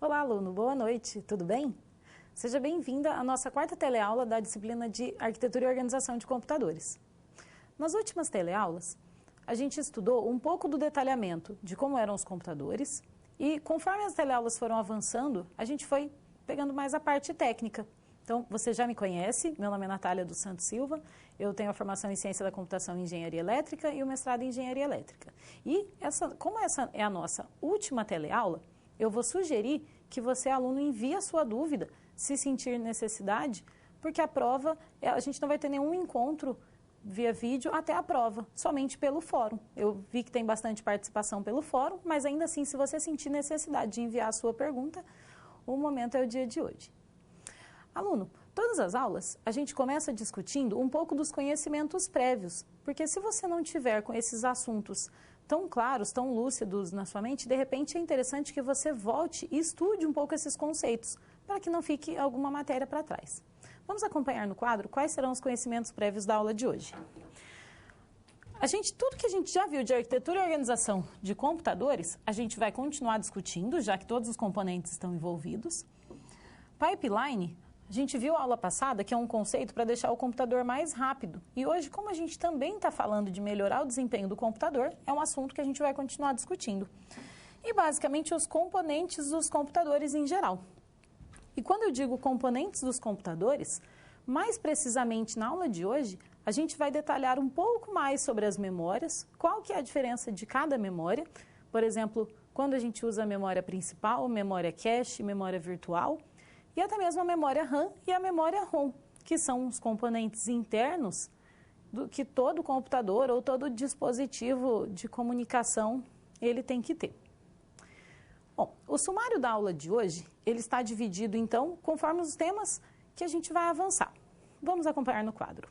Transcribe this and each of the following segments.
Olá, aluno. Boa noite. Tudo bem? Seja bem-vinda à nossa quarta teleaula da disciplina de Arquitetura e Organização de Computadores. Nas últimas teleaulas, a gente estudou um pouco do detalhamento de como eram os computadores e, conforme as teleaulas foram avançando, a gente foi pegando mais a parte técnica. Então, você já me conhece, meu nome é Natália dos Santos Silva, eu tenho a formação em Ciência da Computação e Engenharia Elétrica e o mestrado em Engenharia Elétrica. E, como essa é a nossa última teleaula, eu vou sugerir que você, aluno, envie a sua dúvida, se sentir necessidade, porque a prova, a gente não vai ter nenhum encontro via vídeo até a prova, somente pelo fórum. Eu vi que tem bastante participação pelo fórum, mas ainda assim, se você sentir necessidade de enviar a sua pergunta, o momento é o dia de hoje. Aluno, todas as aulas a gente começa discutindo um pouco dos conhecimentos prévios, porque se você não tiver com esses assuntos tão claros, tão lúcidos na sua mente, de repente é interessante que você volte e estude um pouco esses conceitos, para que não fique alguma matéria para trás. Vamos acompanhar no quadro quais serão os conhecimentos prévios da aula de hoje. Tudo que a gente já viu de arquitetura e organização de computadores, a gente vai continuar discutindo, já que todos os componentes estão envolvidos. Pipeline, a gente viu a aula passada que é um conceito para deixar o computador mais rápido. E hoje, como a gente também está falando de melhorar o desempenho do computador, é um assunto que a gente vai continuar discutindo. E basicamente os componentes dos computadores em geral. E quando eu digo componentes dos computadores, mais precisamente na aula de hoje, a gente vai detalhar um pouco mais sobre as memórias, qual que é a diferença de cada memória. Por exemplo, quando a gente usa a memória principal, memória cache, memória virtual, e até mesmo a memória RAM e a memória ROM, que são os componentes internos do que todo computador ou todo dispositivo de comunicação ele tem que ter. Bom, o sumário da aula de hoje, ele está dividido então conforme os temas que a gente vai avançar. Vamos acompanhar no quadro.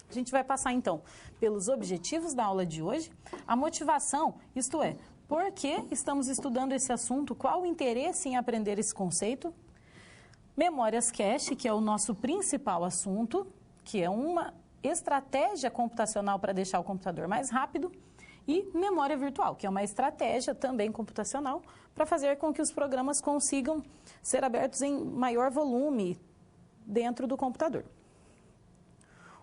A gente vai passar então pelos objetivos da aula de hoje, a motivação, isto é, por que estamos estudando esse assunto, qual o interesse em aprender esse conceito, memórias cache, que é o nosso principal assunto, que é uma estratégia computacional para deixar o computador mais rápido, e memória virtual, que é uma estratégia também computacional para fazer com que os programas consigam ser abertos em maior volume dentro do computador.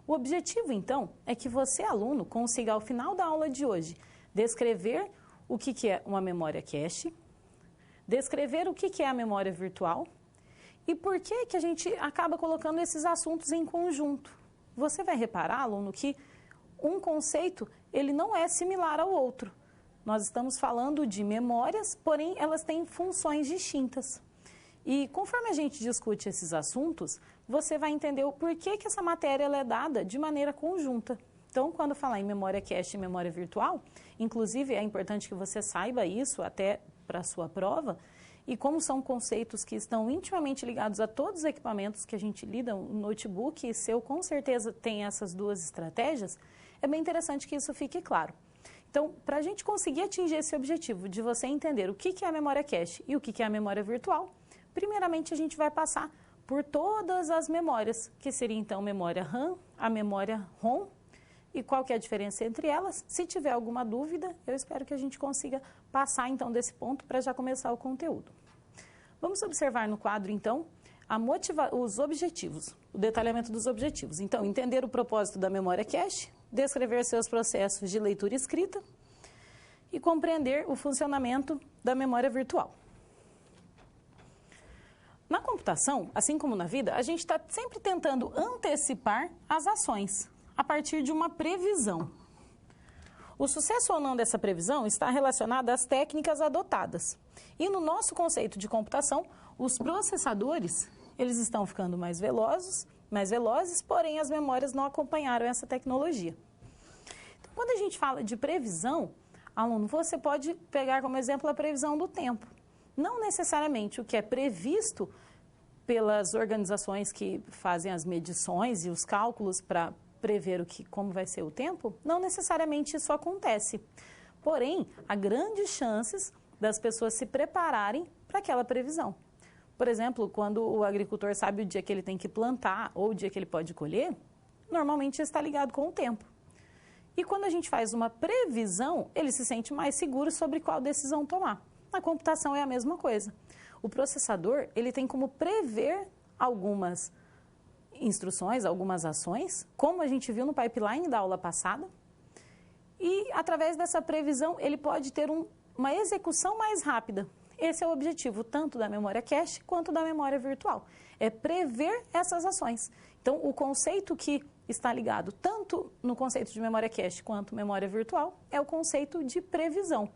O objetivo, então, é que você, aluno, consiga, ao final da aula de hoje, descrever o que é uma memória cache, descrever o que é a memória virtual, e por que que a gente acaba colocando esses assuntos em conjunto? Você vai reparar, aluno, que um conceito ele não é similar ao outro. Nós estamos falando de memórias, porém elas têm funções distintas. E conforme a gente discute esses assuntos, você vai entender o porquê que essa matéria ela é dada de maneira conjunta. Então, quando falar em memória cache e memória virtual, inclusive é importante que você saiba isso até para a sua prova, e como são conceitos que estão intimamente ligados a todos os equipamentos que a gente lida, o notebook e seu com certeza tem essas duas estratégias, é bem interessante que isso fique claro. Então, para a gente conseguir atingir esse objetivo de você entender o que é a memória cache e o que é a memória virtual, primeiramente a gente vai passar por todas as memórias, que seria então memória RAM, a memória ROM, e qual que é a diferença entre elas. Se tiver alguma dúvida, eu espero que a gente consiga passar então desse ponto para já começar o conteúdo. Vamos observar no quadro então os objetivos, o detalhamento dos objetivos. Então, entender o propósito da memória cache, descrever seus processos de leitura e escrita e compreender o funcionamento da memória virtual. Na computação, assim como na vida, a gente está sempre tentando antecipar as ações a partir de uma previsão. O sucesso ou não dessa previsão está relacionado às técnicas adotadas. E no nosso conceito de computação, os processadores, eles estão ficando mais velozes, porém as memórias não acompanharam essa tecnologia. Então, quando a gente fala de previsão, aluno, você pode pegar como exemplo a previsão do tempo. Não necessariamente o que é previsto pelas organizações que fazem as medições e os cálculos para prever como vai ser o tempo, não necessariamente isso acontece. Porém, há grandes chances das pessoas se prepararem para aquela previsão. Por exemplo, quando o agricultor sabe o dia que ele tem que plantar ou o dia que ele pode colher, normalmente está ligado com o tempo. E quando a gente faz uma previsão, ele se sente mais seguro sobre qual decisão tomar. Na computação é a mesma coisa. o processador ele tem como prever algumas instruções, algumas ações, como a gente viu no pipeline da aula passada, e através dessa previsão ele pode ter uma execução mais rápida. Esse é o objetivo tanto da memória cache quanto da memória virtual, é prever essas ações. Então, o conceito que está ligado tanto no conceito de memória cache quanto memória virtual é o conceito de previsão.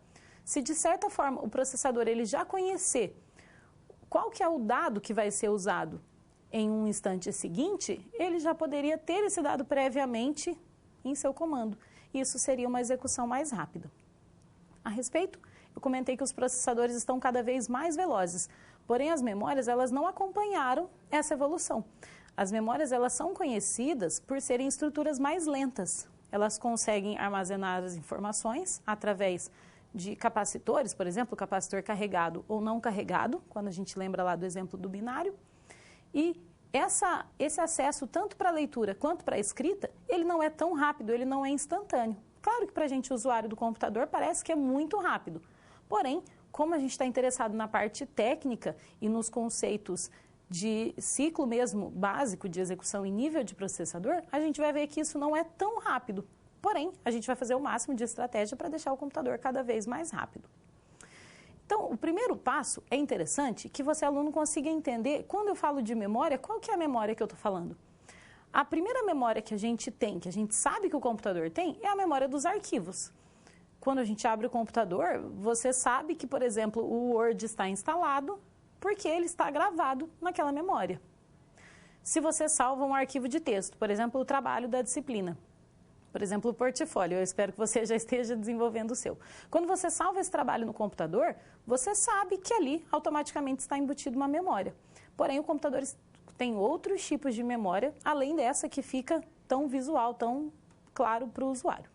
Se de certa forma o processador ele já conhecer qual que é o dado que vai ser usado em um instante seguinte, ele já poderia ter esse dado previamente em seu comando. Isso seria uma execução mais rápida. A respeito, eu comentei que os processadores estão cada vez mais velozes, porém as memórias elas não acompanharam essa evolução. As memórias elas são conhecidas por serem estruturas mais lentas. Elas conseguem armazenar as informações através de capacitores, por exemplo, capacitor carregado ou não carregado, quando a gente lembra lá do exemplo do binário. E esse acesso, tanto para a leitura quanto para a escrita, ele não é tão rápido, ele não é instantâneo. Claro que para a gente, usuário do computador, parece que é muito rápido. Porém, como a gente está interessado na parte técnica e nos conceitos de ciclo mesmo básico de execução em nível de processador, a gente vai ver que isso não é tão rápido. Porém, a gente vai fazer o máximo de estratégia para deixar o computador cada vez mais rápido. Então, o primeiro passo é interessante que você, aluno, consiga entender, quando eu falo de memória, qual que é a memória que eu estou falando? A primeira memória que a gente tem, que a gente sabe que o computador tem, é a memória dos arquivos. Quando a gente abre o computador, você sabe que, por exemplo, o Word está instalado porque ele está gravado naquela memória. Se você salva um arquivo de texto, por exemplo, o trabalho da disciplina, por exemplo, o portfólio, eu espero que você já esteja desenvolvendo o seu. Quando você salva esse trabalho no computador, você sabe que ali automaticamente está embutido uma memória. Porém, o computador tem outros tipos de memória, além dessa que fica tão visual, tão claro para o usuário.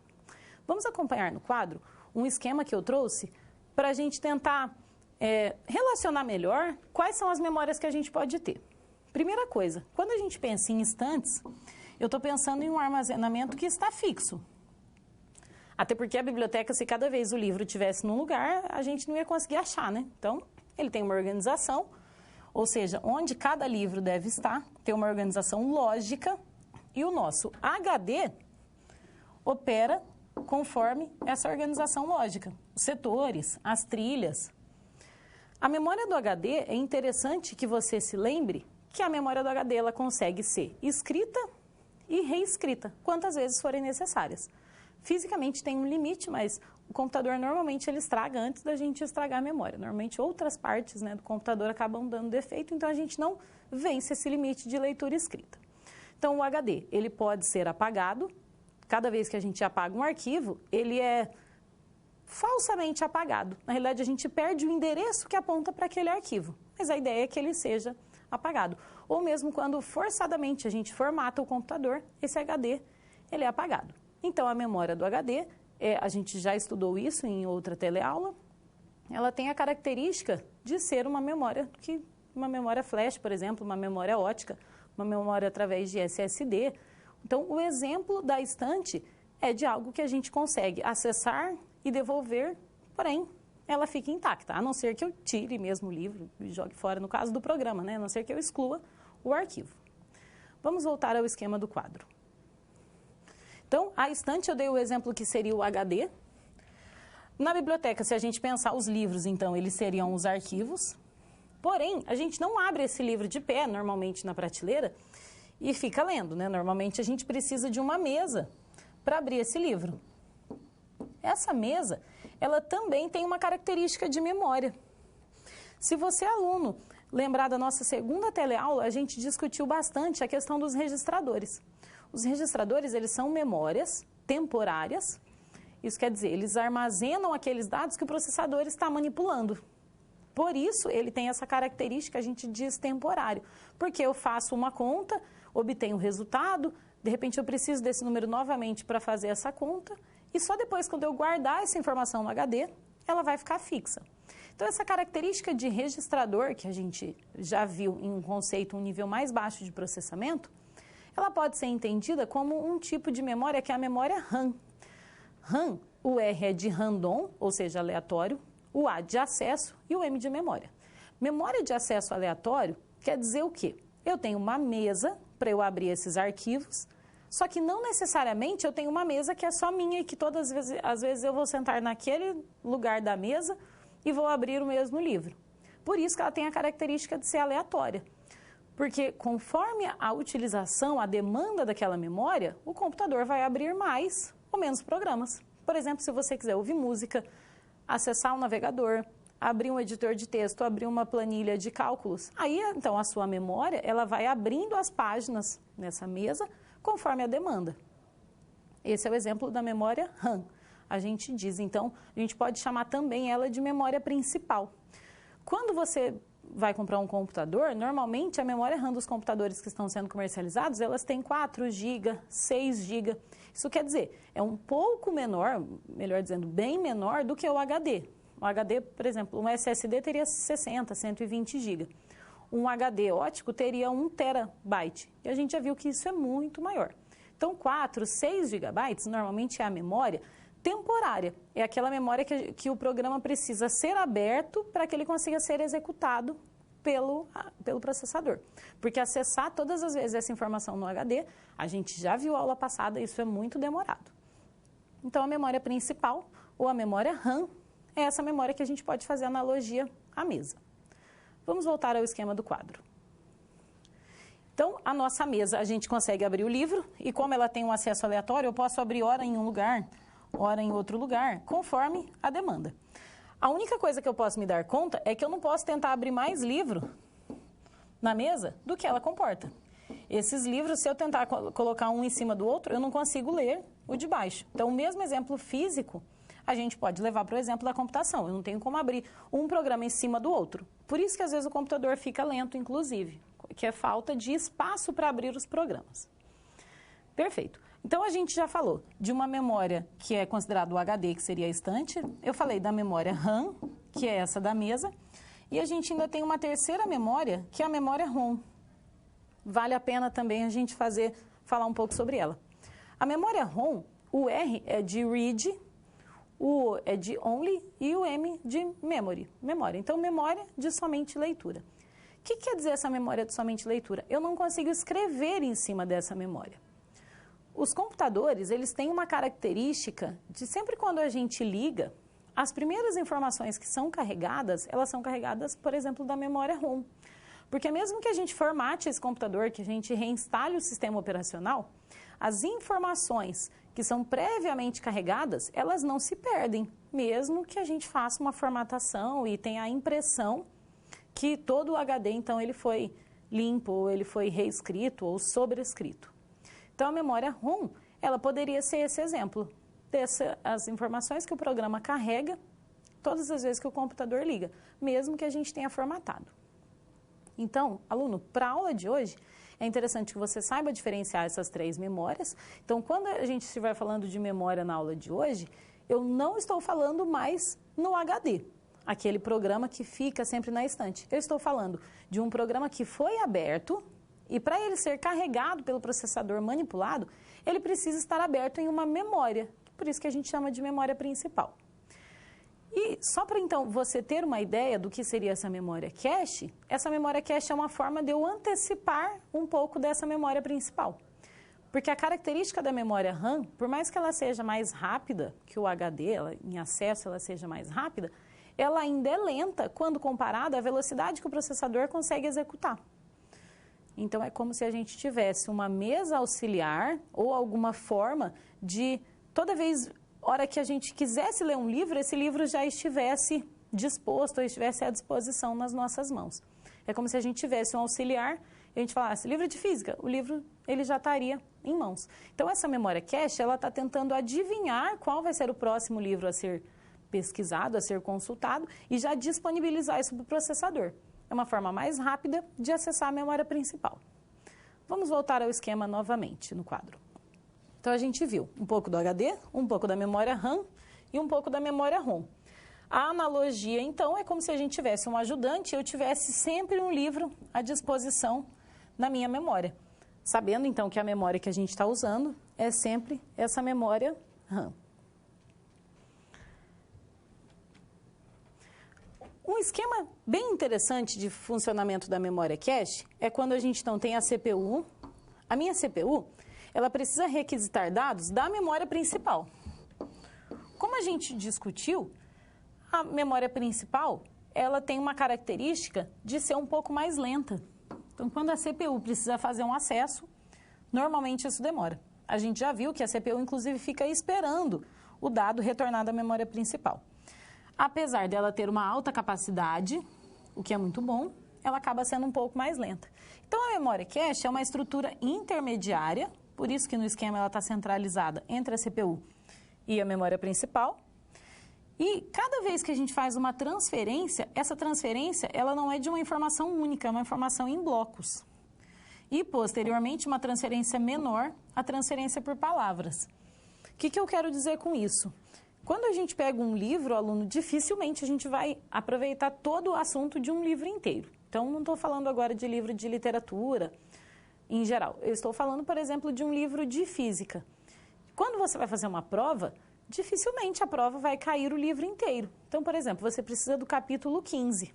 Vamos acompanhar no quadro um esquema que eu trouxe para a gente tentar relacionar melhor quais são as memórias que a gente pode ter. Primeira coisa, quando a gente pensa em instantes, eu estou pensando em um armazenamento que está fixo. Até porque a biblioteca, se cada vez o livro estivesse num lugar, a gente não ia conseguir achar, né? Então, ele tem uma organização, ou seja, onde cada livro deve estar, tem uma organização lógica, e o nosso HD opera conforme essa organização lógica. Os setores, as trilhas. A memória do HD, é interessante que você se lembre que a memória do HD ela consegue ser escrita e reescrita, quantas vezes forem necessárias. Fisicamente tem um limite, mas o computador normalmente ele estraga antes da gente estragar a memória. Normalmente outras partes, né, do computador acabam dando defeito, então a gente não vence esse limite de leitura e escrita. Então o HD, ele pode ser apagado. Cada vez que a gente apaga um arquivo, ele é falsamente apagado. Na realidade, a gente perde o endereço que aponta para aquele arquivo, mas a ideia é que ele seja apagado. Ou mesmo quando forçadamente a gente formata o computador, esse HD ele é apagado. Então, a memória do HD, a gente já estudou isso em outra teleaula, ela tem a característica de ser uma memória flash, por exemplo, uma memória ótica, uma memória através de SSD. Então, o exemplo da estante é de algo que a gente consegue acessar e devolver, porém, ela fica intacta, a não ser que eu tire mesmo o livro e jogue fora, no caso do programa, né? A não ser que eu exclua o arquivo. Vamos voltar ao esquema do quadro. Então, a estante eu dei o exemplo que seria o HD. Na biblioteca, se a gente pensar os livros, então, eles seriam os arquivos. Porém, a gente não abre esse livro de pé, normalmente na prateleira, e fica lendo, né? Normalmente a gente precisa de uma mesa para abrir esse livro. Essa mesa, ela também tem uma característica de memória. Se você, aluno, lembrar da nossa segunda teleaula, a gente discutiu bastante a questão dos registradores. Os registradores, eles são memórias temporárias. Isso quer dizer, eles armazenam aqueles dados que o processador está manipulando. Por isso, ele tem essa característica, a gente diz temporário. Porque eu faço uma conta, obtenho o resultado, de repente eu preciso desse número novamente para fazer essa conta, e só depois, quando eu guardar essa informação no HD, ela vai ficar fixa. Então, essa característica de registrador, que a gente já viu em um conceito, um nível mais baixo de processamento, ela pode ser entendida como um tipo de memória que é a memória RAM. RAM, o R é de random, ou seja, aleatório, o A de acesso e o M de memória. Memória de acesso aleatório quer dizer o quê? Eu tenho uma mesa para eu abrir esses arquivos, só que não necessariamente eu tenho uma mesa que é só minha e que todas as vezes eu vou sentar naquele lugar da mesa e vou abrir o mesmo livro. Por isso que ela tem a característica de ser aleatória. Porque conforme a utilização, a demanda daquela memória, o computador vai abrir mais ou menos programas. Por exemplo, se você quiser ouvir música, acessar um navegador, abrir um editor de texto, abrir uma planilha de cálculos, aí então a sua memória ela vai abrindo as páginas nessa mesa conforme a demanda. Esse é o exemplo da memória RAM. A gente diz, então, a gente pode chamar também ela de memória principal. Quando você vai comprar um computador, normalmente a memória RAM dos computadores que estão sendo comercializados, elas têm 4 GB, 6 GB. Isso quer dizer, é um pouco menor, melhor dizendo, bem menor do que o HD. O HD, por exemplo, um SSD teria 60, 120 GB. Um HD ótico teria 1 terabyte. E a gente já viu que isso é muito maior. Então, 4, 6 GB normalmente é a memória temporária. É aquela memória que o programa precisa ser aberto para que ele consiga ser executado pelo processador. Porque acessar todas as vezes essa informação no HD, a gente já viu a aula passada, isso é muito demorado. Então, a memória principal, ou a memória RAM, é essa memória que a gente pode fazer analogia à mesa. Vamos voltar ao esquema do quadro. Então, a nossa mesa, a gente consegue abrir o livro, e como ela tem um acesso aleatório, eu posso abrir hora em um lugar, hora em outro lugar, conforme a demanda. A única coisa que eu posso me dar conta é que eu não posso tentar abrir mais livro na mesa do que ela comporta. Esses livros, se eu tentar colocar um em cima do outro, eu não consigo ler o de baixo. Então, o mesmo exemplo físico, a gente pode levar para o exemplo da computação. Eu não tenho como abrir um programa em cima do outro. Por isso que, às vezes, o computador fica lento, inclusive, que é falta de espaço para abrir os programas. Perfeito. Então, a gente já falou de uma memória que é considerada o HD, que seria a estante. Eu falei da memória RAM, que é essa da mesa. E a gente ainda tem uma terceira memória, que é a memória ROM. Vale a pena também a gente falar um pouco sobre ela. A memória ROM, o R é de read, o O é de only e o M de memory, memória. Então, memória de somente leitura. O que quer dizer essa memória de somente leitura? Eu não consigo escrever em cima dessa memória. Os computadores, eles têm uma característica de sempre quando a gente liga, as primeiras informações que são carregadas, elas são carregadas, por exemplo, da memória ROM. Porque mesmo que a gente formate esse computador, que a gente reinstale o sistema operacional, as informações que são previamente carregadas, elas não se perdem, mesmo que a gente faça uma formatação e tenha a impressão que todo o HD, então, ele foi limpo, ou ele foi reescrito ou sobrescrito. Então, a memória ROM, ela poderia ser esse exemplo, as informações que o programa carrega todas as vezes que o computador liga, mesmo que a gente tenha formatado. Então, aluno, para a aula de hoje, é interessante que você saiba diferenciar essas 3 memórias. Então, quando a gente estiver falando de memória na aula de hoje, eu não estou falando mais no HD, aquele programa que fica sempre na estante. Eu estou falando de um programa que foi aberto e para ele ser carregado pelo processador manipulado, ele precisa estar aberto em uma memória, por isso que a gente chama de memória principal. E só para então você ter uma ideia do que seria essa memória cache, essa memória cache é uma forma de eu antecipar um pouco dessa memória principal. Porque a característica da memória RAM, por mais que ela seja mais rápida que o HD, em acesso ela seja mais rápida, ela ainda é lenta quando comparada à velocidade que o processador consegue executar. Então, é como se a gente tivesse uma mesa auxiliar ou alguma forma de, toda vez, hora que a gente quisesse ler um livro, esse livro já estivesse disposto ou estivesse à disposição nas nossas mãos. É como se a gente tivesse um auxiliar e a gente falasse, livro de física, o livro ele já estaria em mãos. Então, essa memória cache, ela está tentando adivinhar qual vai ser o próximo livro a ser pesquisado, a ser consultado e já disponibilizar isso para o processador. É uma forma mais rápida de acessar a memória principal. Vamos voltar ao esquema novamente no quadro. Então, a gente viu um pouco do HD, um pouco da memória RAM e um pouco da memória ROM. A analogia, então, é como se a gente tivesse um ajudante e eu tivesse sempre um livro à disposição na minha memória. Sabendo, então, que a memória que a gente está usando é sempre essa memória RAM. Um Um esquema bem interessante de funcionamento da memória cache é quando a gente então tem a CPU. A minha CPU, ela precisa requisitar dados da memória principal. Como a gente discutiu, a memória principal, ela tem uma característica de ser um pouco mais lenta. Então, quando a CPU precisa fazer um acesso, normalmente isso demora. A gente já viu que a CPU, inclusive, fica esperando o dado retornar da memória principal. Apesar dela ter uma alta capacidade, o que é muito bom, ela acaba sendo um pouco mais lenta. Então, a memória cache é uma estrutura intermediária, por isso que no esquema ela está centralizada entre a CPU e a memória principal. E cada vez que a gente faz uma transferência, essa transferência ela não é de uma informação única, é uma informação em blocos. E, posteriormente, uma transferência menor, a transferência por palavras. O que eu quero dizer com isso? Quando a gente pega um livro, aluno, dificilmente a gente vai aproveitar todo o assunto de um livro inteiro. Então, não estou falando agora de livro de literatura em geral. Eu estou falando, por exemplo, de um livro de física. Quando você vai fazer uma prova, dificilmente a prova vai cair o livro inteiro. Então, por exemplo, você precisa do capítulo 15.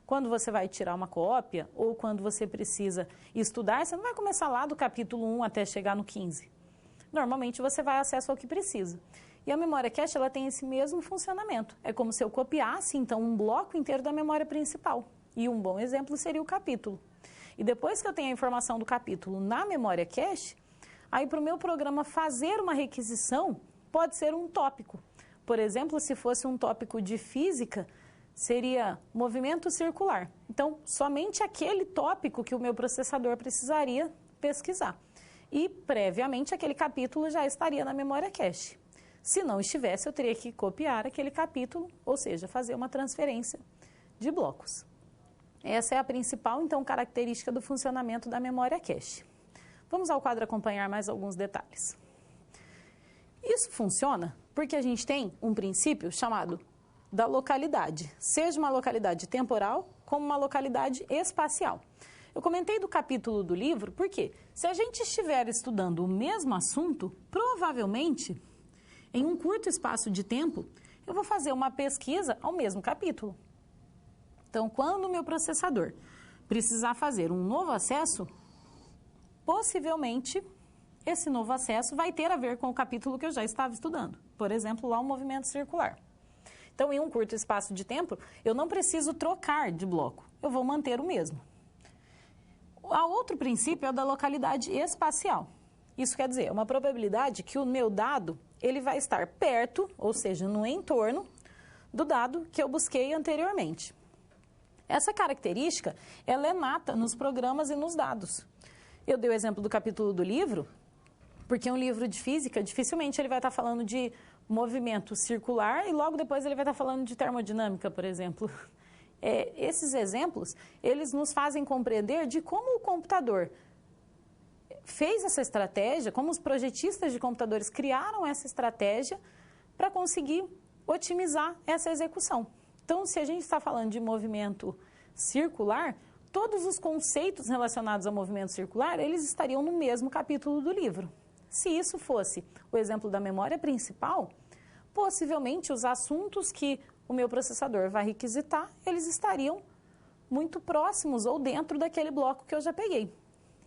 Quando você vai tirar uma cópia ou quando você precisa estudar, você não vai começar lá do capítulo 1 até chegar no 15. Normalmente você vai acesso ao que precisa. E a memória cache ela tem esse mesmo funcionamento. É como se eu copiasse, então, um bloco inteiro da memória principal. E um bom exemplo seria o capítulo. E depois que eu tenho a informação do capítulo na memória cache, aí para o meu programa fazer uma requisição, pode ser um tópico. Por exemplo, se fosse um tópico de física, seria movimento circular. Então, somente aquele tópico que o meu processador precisaria pesquisar. E, previamente, aquele capítulo já estaria na memória cache. Se não estivesse, eu teria que copiar aquele capítulo, ou seja, fazer uma transferência de blocos. Essa é a principal, então, característica do funcionamento da memória cache. Vamos ao quadro acompanhar mais alguns detalhes. Isso funciona porque a gente tem um princípio chamado da localidade, seja uma localidade temporal como uma localidade espacial. Eu comentei do capítulo do livro porque se a gente estiver estudando o mesmo assunto, provavelmente, em um curto espaço de tempo, eu vou fazer uma pesquisa ao mesmo capítulo. Então, quando o meu processador precisar fazer um novo acesso, possivelmente esse novo acesso vai ter a ver com o capítulo que eu já estava estudando. Por exemplo, lá o movimento circular. Então, em um curto espaço de tempo, eu não preciso trocar de bloco, eu vou manter o mesmo. O outro princípio é o da localidade espacial. Isso quer dizer, uma probabilidade que o meu dado ele vai estar perto, ou seja, no entorno, do dado que eu busquei anteriormente. Essa característica, ela é nata nos programas e nos dados. Eu dei o exemplo do capítulo do livro, porque um livro de física, dificilmente ele vai estar falando de movimento circular e logo depois ele vai estar falando de termodinâmica, por exemplo. Esses exemplos, eles nos fazem compreender de como o computador fez essa estratégia, como os projetistas de computadores criaram essa estratégia para conseguir otimizar essa execução. Então, se a gente está falando de movimento circular, todos os conceitos relacionados ao movimento circular, eles estariam no mesmo capítulo do livro. Se isso fosse o exemplo da memória principal, possivelmente os assuntos que o meu processador vai requisitar, eles estariam muito próximos ou dentro daquele bloco que eu já peguei.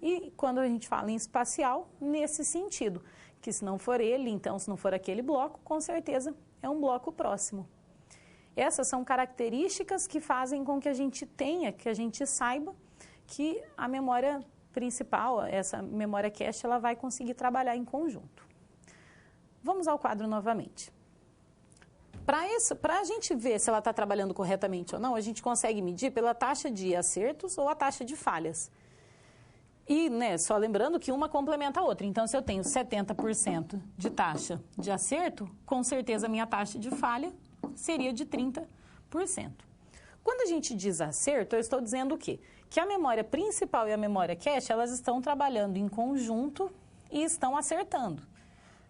E quando a gente fala em espacial, nesse sentido, que se não for ele, então se não for aquele bloco, com certeza é um bloco próximo. Essas são características que fazem com que a gente tenha, que a gente saiba que a memória principal, essa memória cache, ela vai conseguir trabalhar em conjunto. Vamos ao quadro novamente. Para a gente ver se ela está trabalhando corretamente ou não, a gente consegue medir pela taxa de acertos ou a taxa de falhas. E, só lembrando que uma complementa a outra. Então, se eu tenho 70% de taxa de acerto, com certeza a minha taxa de falha seria de 30%. Quando a gente diz acerto, eu estou dizendo o quê? Que a memória principal e a memória cache, elas estão trabalhando em conjunto e estão acertando.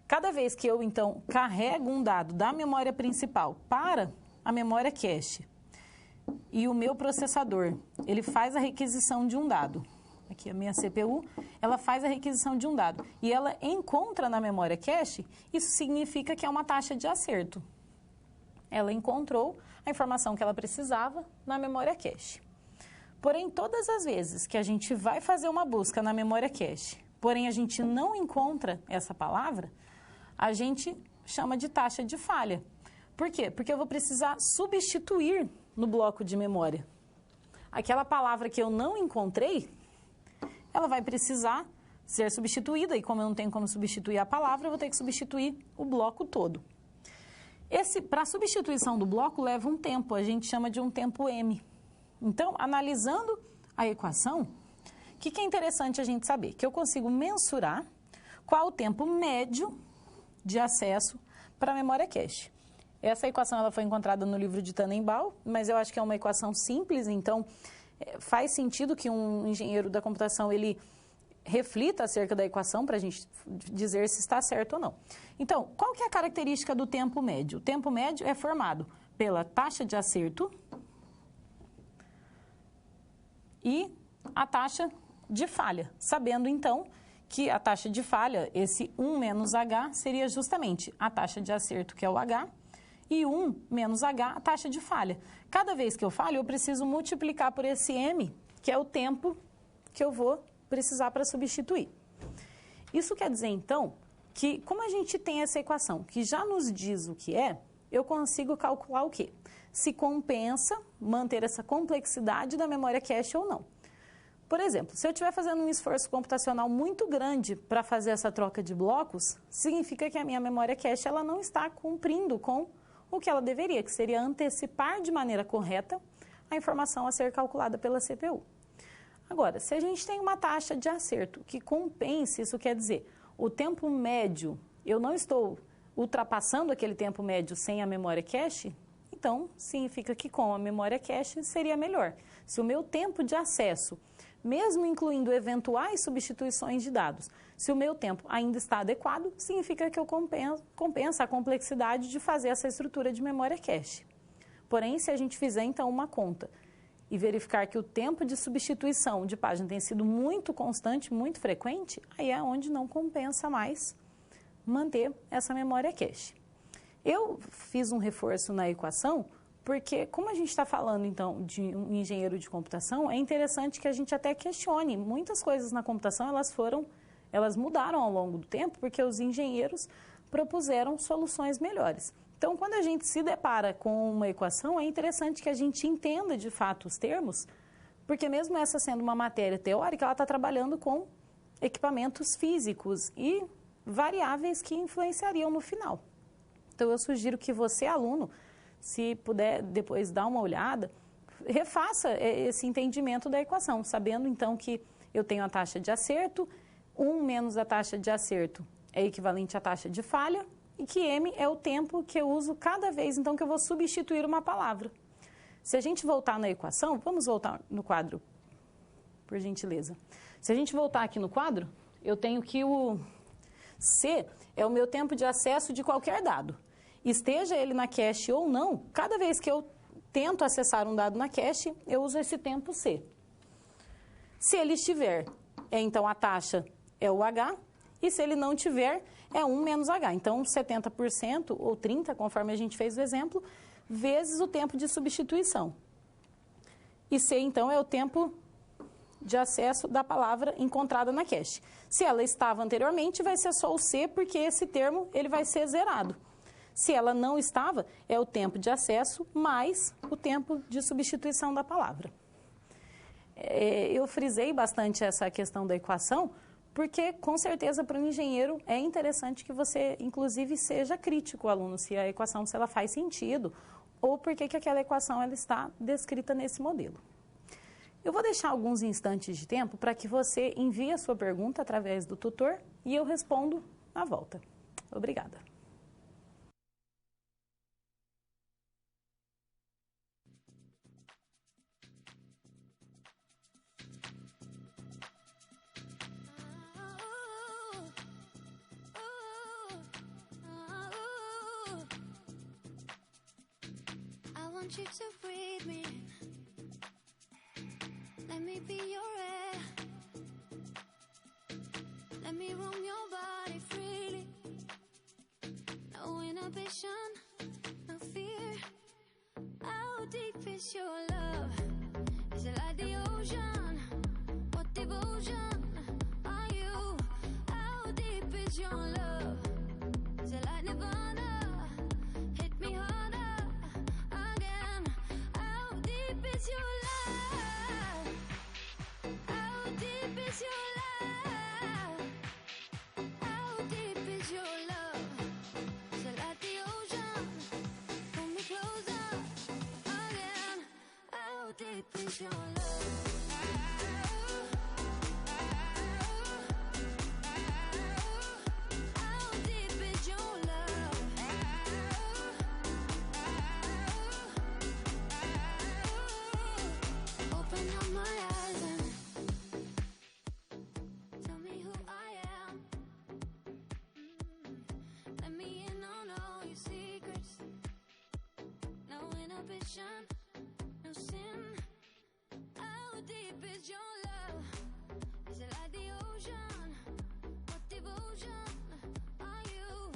Cada vez que eu, então, carrego um dado da memória principal para a memória cache e o meu processador, ele faz a requisição de um dado, aqui a minha CPU, ela faz a requisição de um dado e ela encontra na memória cache, isso significa que é uma taxa de acerto. ela encontrou a informação que ela precisava na memória cache. Porém, todas as vezes que a gente vai fazer uma busca na memória cache, porém a gente não encontra essa palavra, a gente chama de taxa de falha. Por quê? Porque eu vou precisar substituir no bloco de memória. Aquela palavra que eu não encontrei, ela vai precisar ser substituída, e como eu não tenho como substituir a palavra, eu vou ter que substituir o bloco todo. Para a substituição do bloco leva um tempo, a gente chama de um tempo M. Então, analisando a equação, o que é interessante a gente saber? Que eu consigo mensurar qual o tempo médio de acesso para a memória cache. Essa equação ela foi encontrada no livro de Tannenbaum, mas eu acho que é uma equação simples, então faz sentido que um engenheiro da computação ele reflita acerca da equação para a gente dizer se está certo ou não. Então, qual que é a característica do tempo médio? O tempo médio é formado pela taxa de acerto e a taxa de falha, sabendo então que a taxa de falha, esse 1 menos H, seria justamente a taxa de acerto, que é o H, e 1 menos H, a taxa de falha. Cada vez que eu falho, eu preciso multiplicar por esse M, que é o tempo que eu vou precisar para substituir. Isso quer dizer, então, que como a gente tem essa equação que já nos diz o que é, eu consigo calcular o quê? Se compensa manter essa complexidade da memória cache ou não. Por exemplo, se eu estiver fazendo um esforço computacional muito grande para fazer essa troca de blocos, significa que a minha memória cache ela não está cumprindo com o que ela deveria, que seria antecipar de maneira correta a informação a ser calculada pela CPU. Agora, se a gente tem uma taxa de acerto que compense, isso quer dizer, o tempo médio, eu não estou ultrapassando aquele tempo médio sem a memória cache, então significa que com a memória cache seria melhor. Se o meu tempo de acesso, mesmo incluindo eventuais substituições de dados, se o meu tempo ainda está adequado, significa que eu compensa a complexidade de fazer essa estrutura de memória cache. Porém, se a gente fizer então uma conta e verificar que o tempo de substituição de página tem sido muito constante, muito frequente, aí é onde não compensa mais manter essa memória cache. Eu fiz um reforço na equação porque, como a gente está falando, então, de um engenheiro de computação, é interessante que a gente até questione. Muitas coisas na computação, elas mudaram ao longo do tempo porque os engenheiros propuseram soluções melhores. Então, quando a gente se depara com uma equação, é interessante que a gente entenda de fato os termos, porque mesmo essa sendo uma matéria teórica, ela está trabalhando com equipamentos físicos e variáveis que influenciariam no final. Então, eu sugiro que você, aluno, se puder depois dar uma olhada, refaça esse entendimento da equação, sabendo então que eu tenho a taxa de acerto, 1 menos a taxa de acerto é equivalente à taxa de falha, e que M é o tempo que eu uso cada vez, então, que eu vou substituir uma palavra. Se a gente voltar na equação, vamos voltar no quadro, por gentileza. Se a gente voltar aqui no quadro, eu tenho que o C é o meu tempo de acesso de qualquer dado. Esteja ele na cache ou não, cada vez que eu tento acessar um dado na cache, eu uso esse tempo C. Se ele estiver, então a taxa é o H, e se ele não tiver, é 1 menos H. Então, 70% ou 30%, conforme a gente fez o exemplo, vezes o tempo de substituição. E C, então, é o tempo de acesso da palavra encontrada na cache. Se ela estava anteriormente, vai ser só o C, porque esse termo ele vai ser zerado. Se ela não estava, é o tempo de acesso mais o tempo de substituição da palavra. Eu frisei bastante essa questão da equação, porque, com certeza, para um engenheiro é interessante que você, inclusive, seja crítico, aluno, se a equação se ela faz sentido, ou por que aquela equação ela está descrita nesse modelo. Eu vou deixar alguns instantes de tempo para que você envie a sua pergunta através do tutor e eu respondo na volta. Obrigada. I want you to breathe me. Let me be your air. Let me roam your body freely. No inhibition, no fear. here. How deep is your love? Is it like the ocean? What devotion are you? How deep is your love? Is it like Nirvana? Hit me harder again. How deep is your love? How deep is your love? How deep is your love? Is it like the ocean? Pull me closer again. How deep is your love? How deep is your love? Open up my eyes and tell me who I am. Let me in on all your secrets. No inhibition, no sin. How deep is your love? Is it like the ocean? What devotion are you?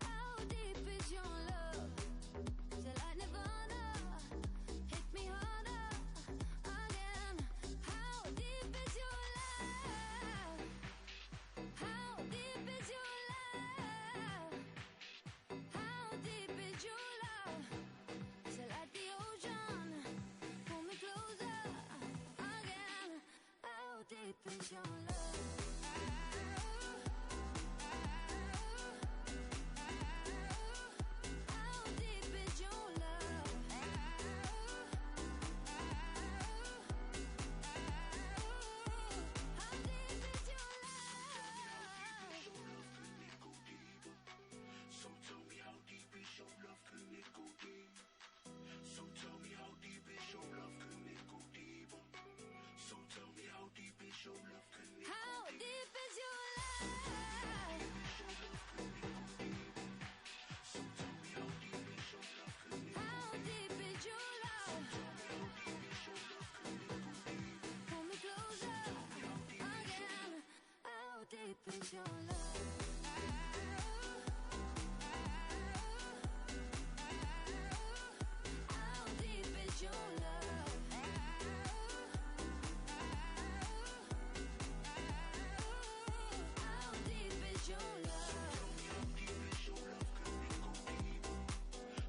How deep is your love? Is it like Nirvana? Hit me harder again. How deep is your love? How deep is your love? How deep is your love? Is it like the ocean? Pull me closer again. How deep is your love? How deep is your love? How deep is your love? So tell me how deep is your love, can it go deep? So tell me how deep is your love, can it go deep? So tell me how deep is your love, can it How deep is your love? So tell me how deep is your love, can it How deep is your love? Pull me closer again. How deep is your love? How deep is your love? How deep is your love?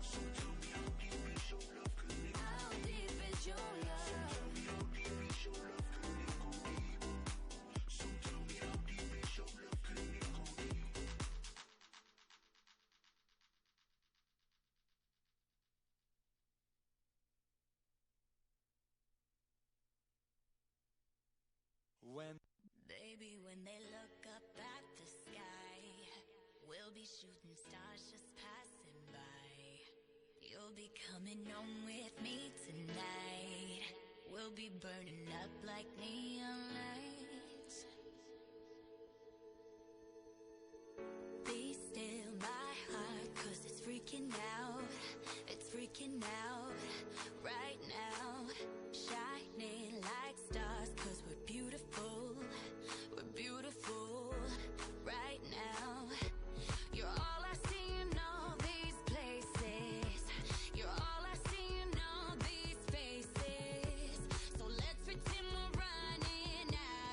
So tell me how deep is your love, can it How deep is your love? Tell me how deep is your love, can it go deep? So tell me how deep is your love, can it go deep? Baby, when they look up at the sky, we'll be shooting stars just passing by. You'll be coming home with me tonight. We'll be burning up like neon lights. Be still my heart, 'cause it's freaking out. It's freaking out right now. Shining like stars, 'cause we're beautiful. We're beautiful right now. You're all I see in all these places. You're all I see in all these faces. So let's pretend we're running out.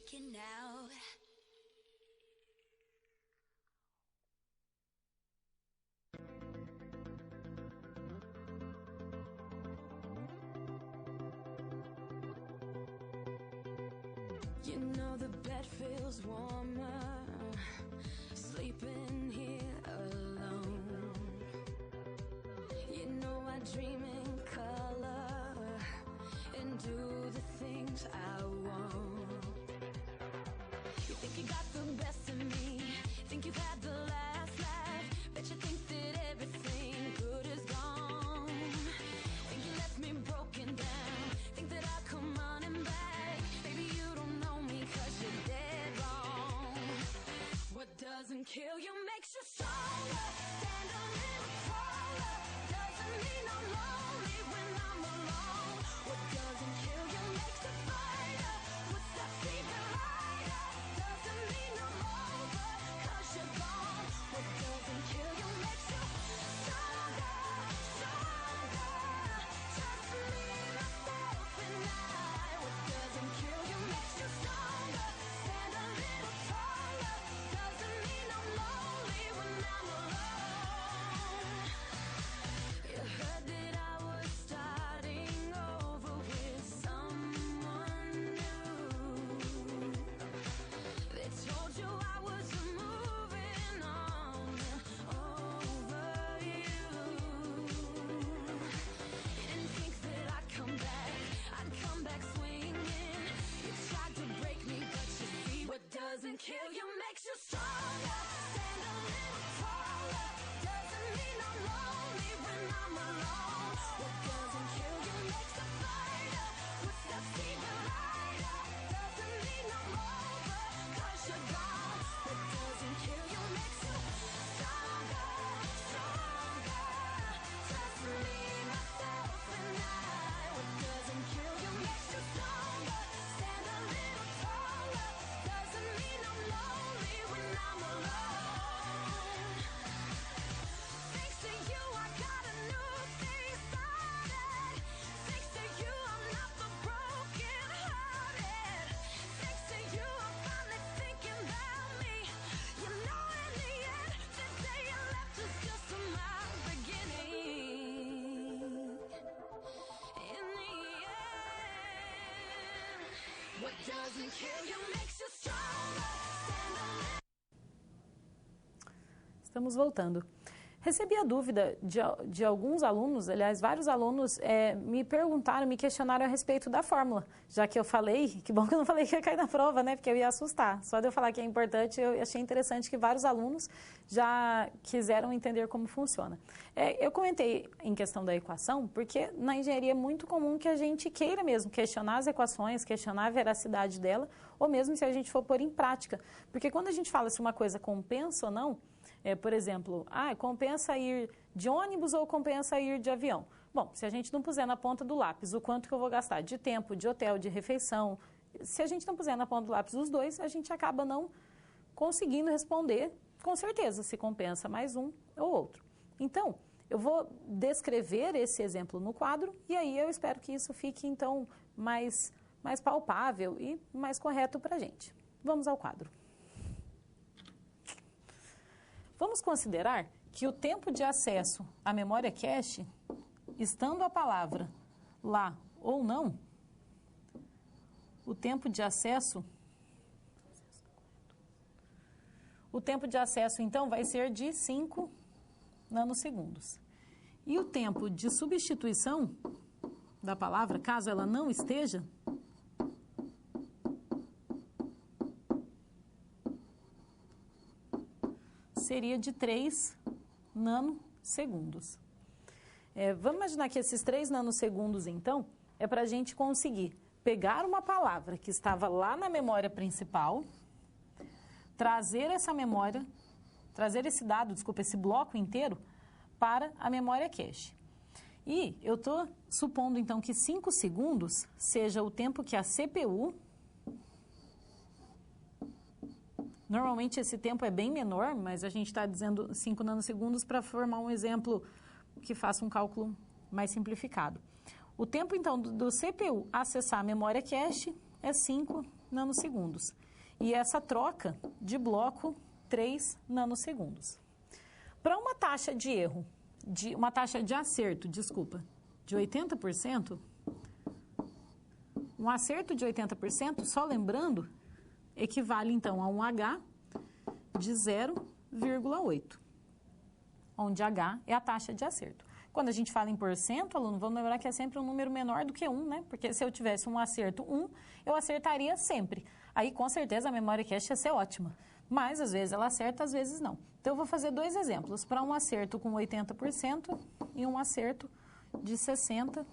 freaking out. You know the bed feels warmer, sleeping here alone. You know I dream in color and do the things I want. You think you got the best of me, think you've had the last laugh, bet you think that everything good is gone. Think you left me broken down, think that I'll come running back. Baby, you don't know me 'cause you're dead wrong. What doesn't kill you makes you stronger. Stand a little taller. Doesn't mean I'm lonely when I'm alone. What doesn't kill you makes a fighter. Footsteps even lighter. Doesn't mean I'm over 'cause you're gone. What doesn't kill you makes you stronger, stronger. Just me, myself, and I. What doesn't kill you makes you stronger. Stand a little taller. Doesn't mean I'm lonely when I'm alone. You heard that I was starting over with someone new. They told you I was moving on over you. You didn't think that I'd come back swinging. You tried to break me, but you see what doesn't kill you makes you stronger. Stand a little taller. Doesn't mean I'm lonely when I'm alone. What doesn't kill you makes a fighter. Footsteps even lighter. Doesn't mean I'm over 'cause you're gone. What doesn't kill you makes you stronger, stronger. Just me, myself, and I. What doesn't kill you makes you stronger. Stand a little taller. Doesn't mean I'm lonely when I'm alone. Thanks to you, I got a new thing started. Thanks to you, I'm not the broken hearted. Thanks to you, I'm finally thinking about me. You know, in the end, the day you left was just my beginning. In the end, what doesn't kill you makes you stronger. Stand a little. Estamos voltando. Recebi a dúvida de alguns alunos, aliás, vários alunos me perguntaram, me questionaram a respeito da fórmula. Já que eu falei, que bom que eu não falei que ia cair na prova, né? Porque eu ia assustar. Só de eu falar que é importante, eu achei interessante que vários alunos já quiseram entender como funciona. Eu comentei em questão da equação, porque na engenharia é muito comum que a gente queira mesmo questionar as equações, questionar a veracidade dela, ou mesmo se a gente for pôr em prática. Porque quando a gente fala se uma coisa compensa ou não, por exemplo, compensa ir de ônibus ou compensa ir de avião? Bom, se a gente não puser na ponta do lápis o quanto que eu vou gastar de tempo, de hotel, de refeição, se a gente não puser na ponta do lápis os dois, a gente acaba não conseguindo responder com certeza se compensa mais um ou outro. Então, eu vou descrever esse exemplo no quadro e aí eu espero que isso fique, então, mais palpável e mais correto para a gente. Vamos ao quadro. Vamos considerar que o tempo de acesso à memória cache, estando a palavra lá ou não, o tempo de acesso, então, vai ser de 5 nanosegundos. E o tempo de substituição da palavra, caso ela não esteja, seria de 3 nanosegundos. Vamos imaginar que esses 3 nanosegundos, então, é para a gente conseguir pegar uma palavra que estava lá na memória principal, trazer essa memória, esse bloco inteiro, para a memória cache. E eu estou supondo, então, que 5 segundos seja o tempo que a CPU... Normalmente esse tempo é bem menor, mas a gente está dizendo 5 nanosegundos para formar um exemplo que faça um cálculo mais simplificado. O tempo, então, do CPU acessar a memória cache é 5 nanosegundos. e essa troca de bloco 3 nanosegundos. Para uma taxa de erro, uma taxa de acerto, desculpa, de 80%, um acerto de 80%, só lembrando, equivale então a um H de 0,8, onde H é a taxa de acerto. Quando a gente fala em porcento, aluno, vamos lembrar que é sempre um número menor do que 1, né? Porque se eu tivesse um acerto 1, eu acertaria sempre. Aí, com certeza, a memória cache ia ser ótima. Mas, às vezes, ela acerta, às vezes não. Então, eu vou fazer dois exemplos, para um acerto com 80% e um acerto de 60%.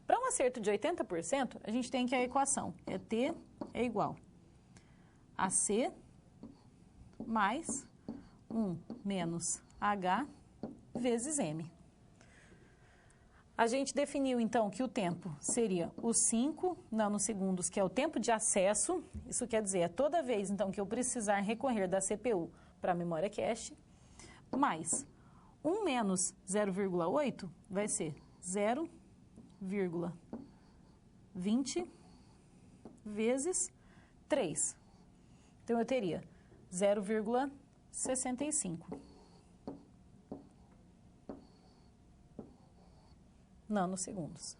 Para um acerto de 80%, a gente tem que a equação é T é igual a C mais 1 menos H vezes M. A gente definiu, então, que o tempo seria os 5 nanosegundos, que é o tempo de acesso. Isso quer dizer, é toda vez, então, que eu precisar recorrer da CPU para a memória cache, mais 1 menos 0,8 vai ser 0,20 vezes 3. Então, eu teria 0,65 nanosegundos.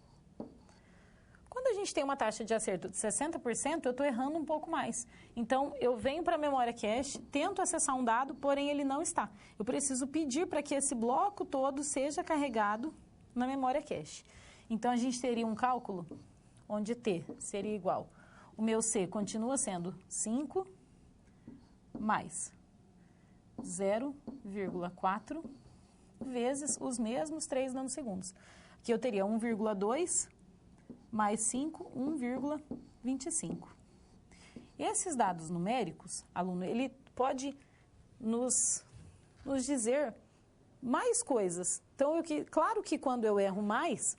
Quando a gente tem uma taxa de acerto de 60%, eu estou errando um pouco mais. Então, eu venho para a memória cache, tento acessar um dado, porém ele não está. Eu preciso pedir para que esse bloco todo seja carregado na memória cache. Então, a gente teria um cálculo onde T seria igual. O meu C continua sendo 5 mais 0,4 vezes os mesmos 3 nanosegundos. Aqui eu teria 1,2 mais 5, 1,25. Esses dados numéricos, aluno, ele pode nos dizer mais coisas. Então, claro que quando eu erro mais,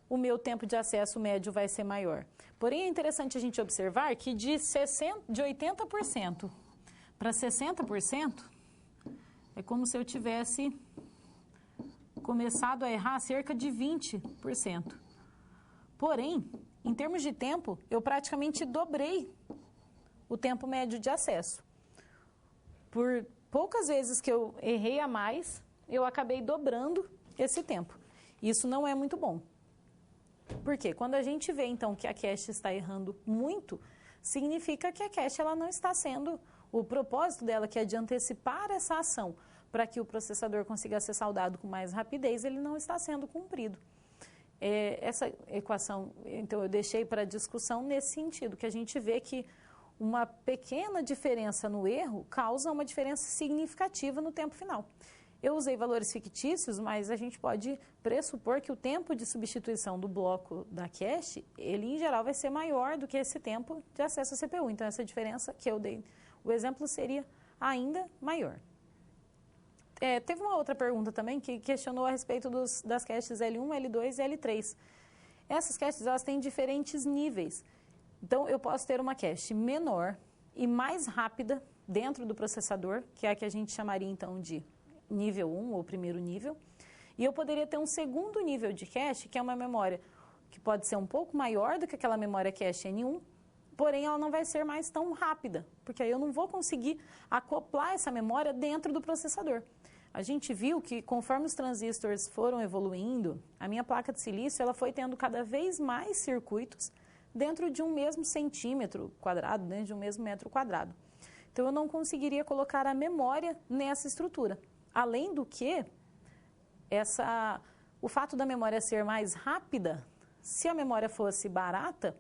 o meu tempo de acesso médio vai ser maior. Porém, é interessante a gente observar que de 80% para 60%, é como se eu tivesse começado a errar cerca de 20%. Porém, em termos de tempo, eu praticamente dobrei o tempo médio de acesso. Por poucas vezes que eu errei a mais, eu acabei dobrando esse tempo. Isso não é muito bom. Por quê? Quando a gente vê, então, que a cache está errando muito, significa que a cache ela não está sendo... O propósito dela, que é de antecipar essa ação para que o processador consiga acessar o dado com mais rapidez, ele não está sendo cumprido. Essa equação, então, eu deixei para discussão nesse sentido, que a gente vê que uma pequena diferença no erro causa uma diferença significativa no tempo final. Eu usei valores fictícios, mas a gente pode pressupor que o tempo de substituição do bloco da cache, ele, em geral, vai ser maior do que esse tempo de acesso à CPU. Então, essa diferença que eu dei, o exemplo seria ainda maior. Teve uma outra pergunta também que questionou a respeito das caches L1, L2 e L3. Essas caches, elas têm diferentes níveis. Então, eu posso ter uma cache menor e mais rápida dentro do processador, que é a que a gente chamaria, então, de nível 1 ou primeiro nível. E eu poderia ter um segundo nível de cache, que é uma memória que pode ser um pouco maior do que aquela memória cache N1, porém ela não vai ser mais tão rápida, porque aí eu não vou conseguir acoplar essa memória dentro do processador. A gente viu que conforme os transistores foram evoluindo, a minha placa de silício ela foi tendo cada vez mais circuitos dentro de um mesmo centímetro quadrado, dentro de um mesmo metro quadrado. Então eu não conseguiria colocar a memória nessa estrutura. Além do que, o fato da memória ser mais rápida, se a memória fosse barata,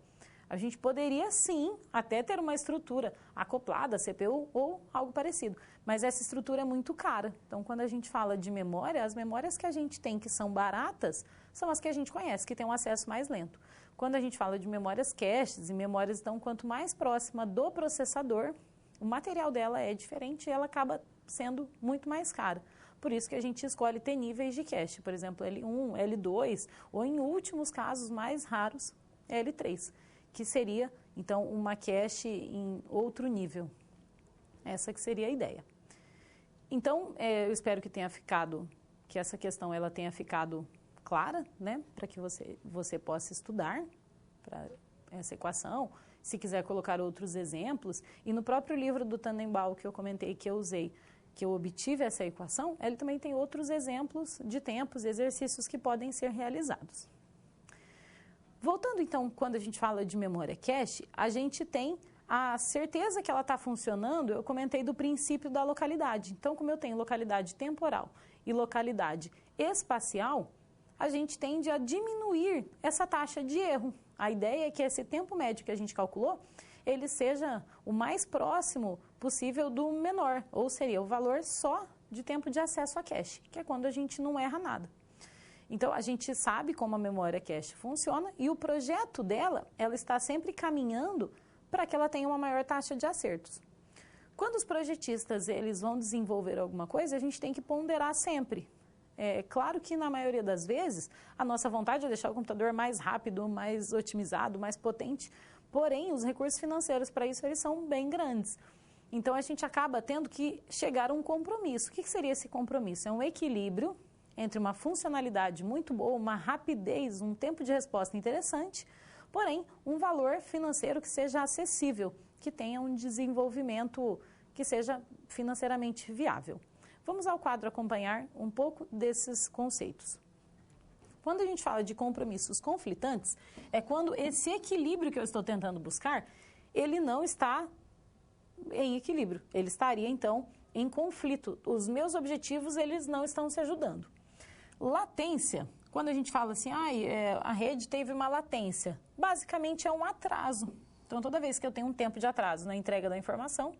a gente poderia sim até ter uma estrutura acoplada à CPU ou algo parecido. Mas essa estrutura é muito cara. Então, quando a gente fala de memória, as memórias que a gente tem que são baratas são as que a gente conhece, que tem um acesso mais lento. Quando a gente fala de memórias caches e memórias, então, quanto mais próxima do processador, o material dela é diferente e ela acaba sendo muito mais cara. Por isso que a gente escolhe ter níveis de cache, por exemplo, L1, L2, ou em últimos casos mais raros, L3, que seria, então, uma cache em outro nível. Essa que seria a ideia. Então, eu espero que essa questão ela tenha ficado clara, né, para que você possa estudar para essa equação se quiser colocar outros exemplos. E no próprio livro do Tannenbaum que eu comentei, que eu usei, que eu obtive essa equação, ele também tem outros exemplos de tempos e exercícios que podem ser realizados. Voltando então, quando a gente fala de memória cache, a gente tem a certeza que ela está funcionando, eu comentei do princípio da localidade. Então, como eu tenho localidade temporal e localidade espacial, a gente tende a diminuir essa taxa de erro. A ideia é que esse tempo médio que a gente calculou, ele seja o mais próximo possível do menor, ou seria o valor só de tempo de acesso a cache, que é quando a gente não erra nada. Então, a gente sabe como a memória cache funciona e o projeto dela, ela está sempre caminhando para que ela tenha uma maior taxa de acertos. Quando os projetistas eles vão desenvolver alguma coisa, a gente tem que ponderar sempre. É claro que, na maioria das vezes, a nossa vontade é deixar o computador mais rápido, mais otimizado, mais potente, porém, os recursos financeiros para isso eles são bem grandes. Então, a gente acaba tendo que chegar a um compromisso. O que seria esse compromisso? É um equilíbrio entre uma funcionalidade muito boa, uma rapidez, um tempo de resposta interessante, porém, um valor financeiro que seja acessível, que tenha um desenvolvimento que seja financeiramente viável. Vamos ao quadro acompanhar um pouco desses conceitos. Quando a gente fala de compromissos conflitantes, é quando esse equilíbrio que eu estou tentando buscar, ele não está em equilíbrio. Ele estaria, então, em conflito. Os meus objetivos, eles não estão se ajudando. Latência, quando a gente fala assim, a rede teve uma latência, basicamente é um atraso. Então, toda vez que eu tenho um tempo de atraso na entrega da informação,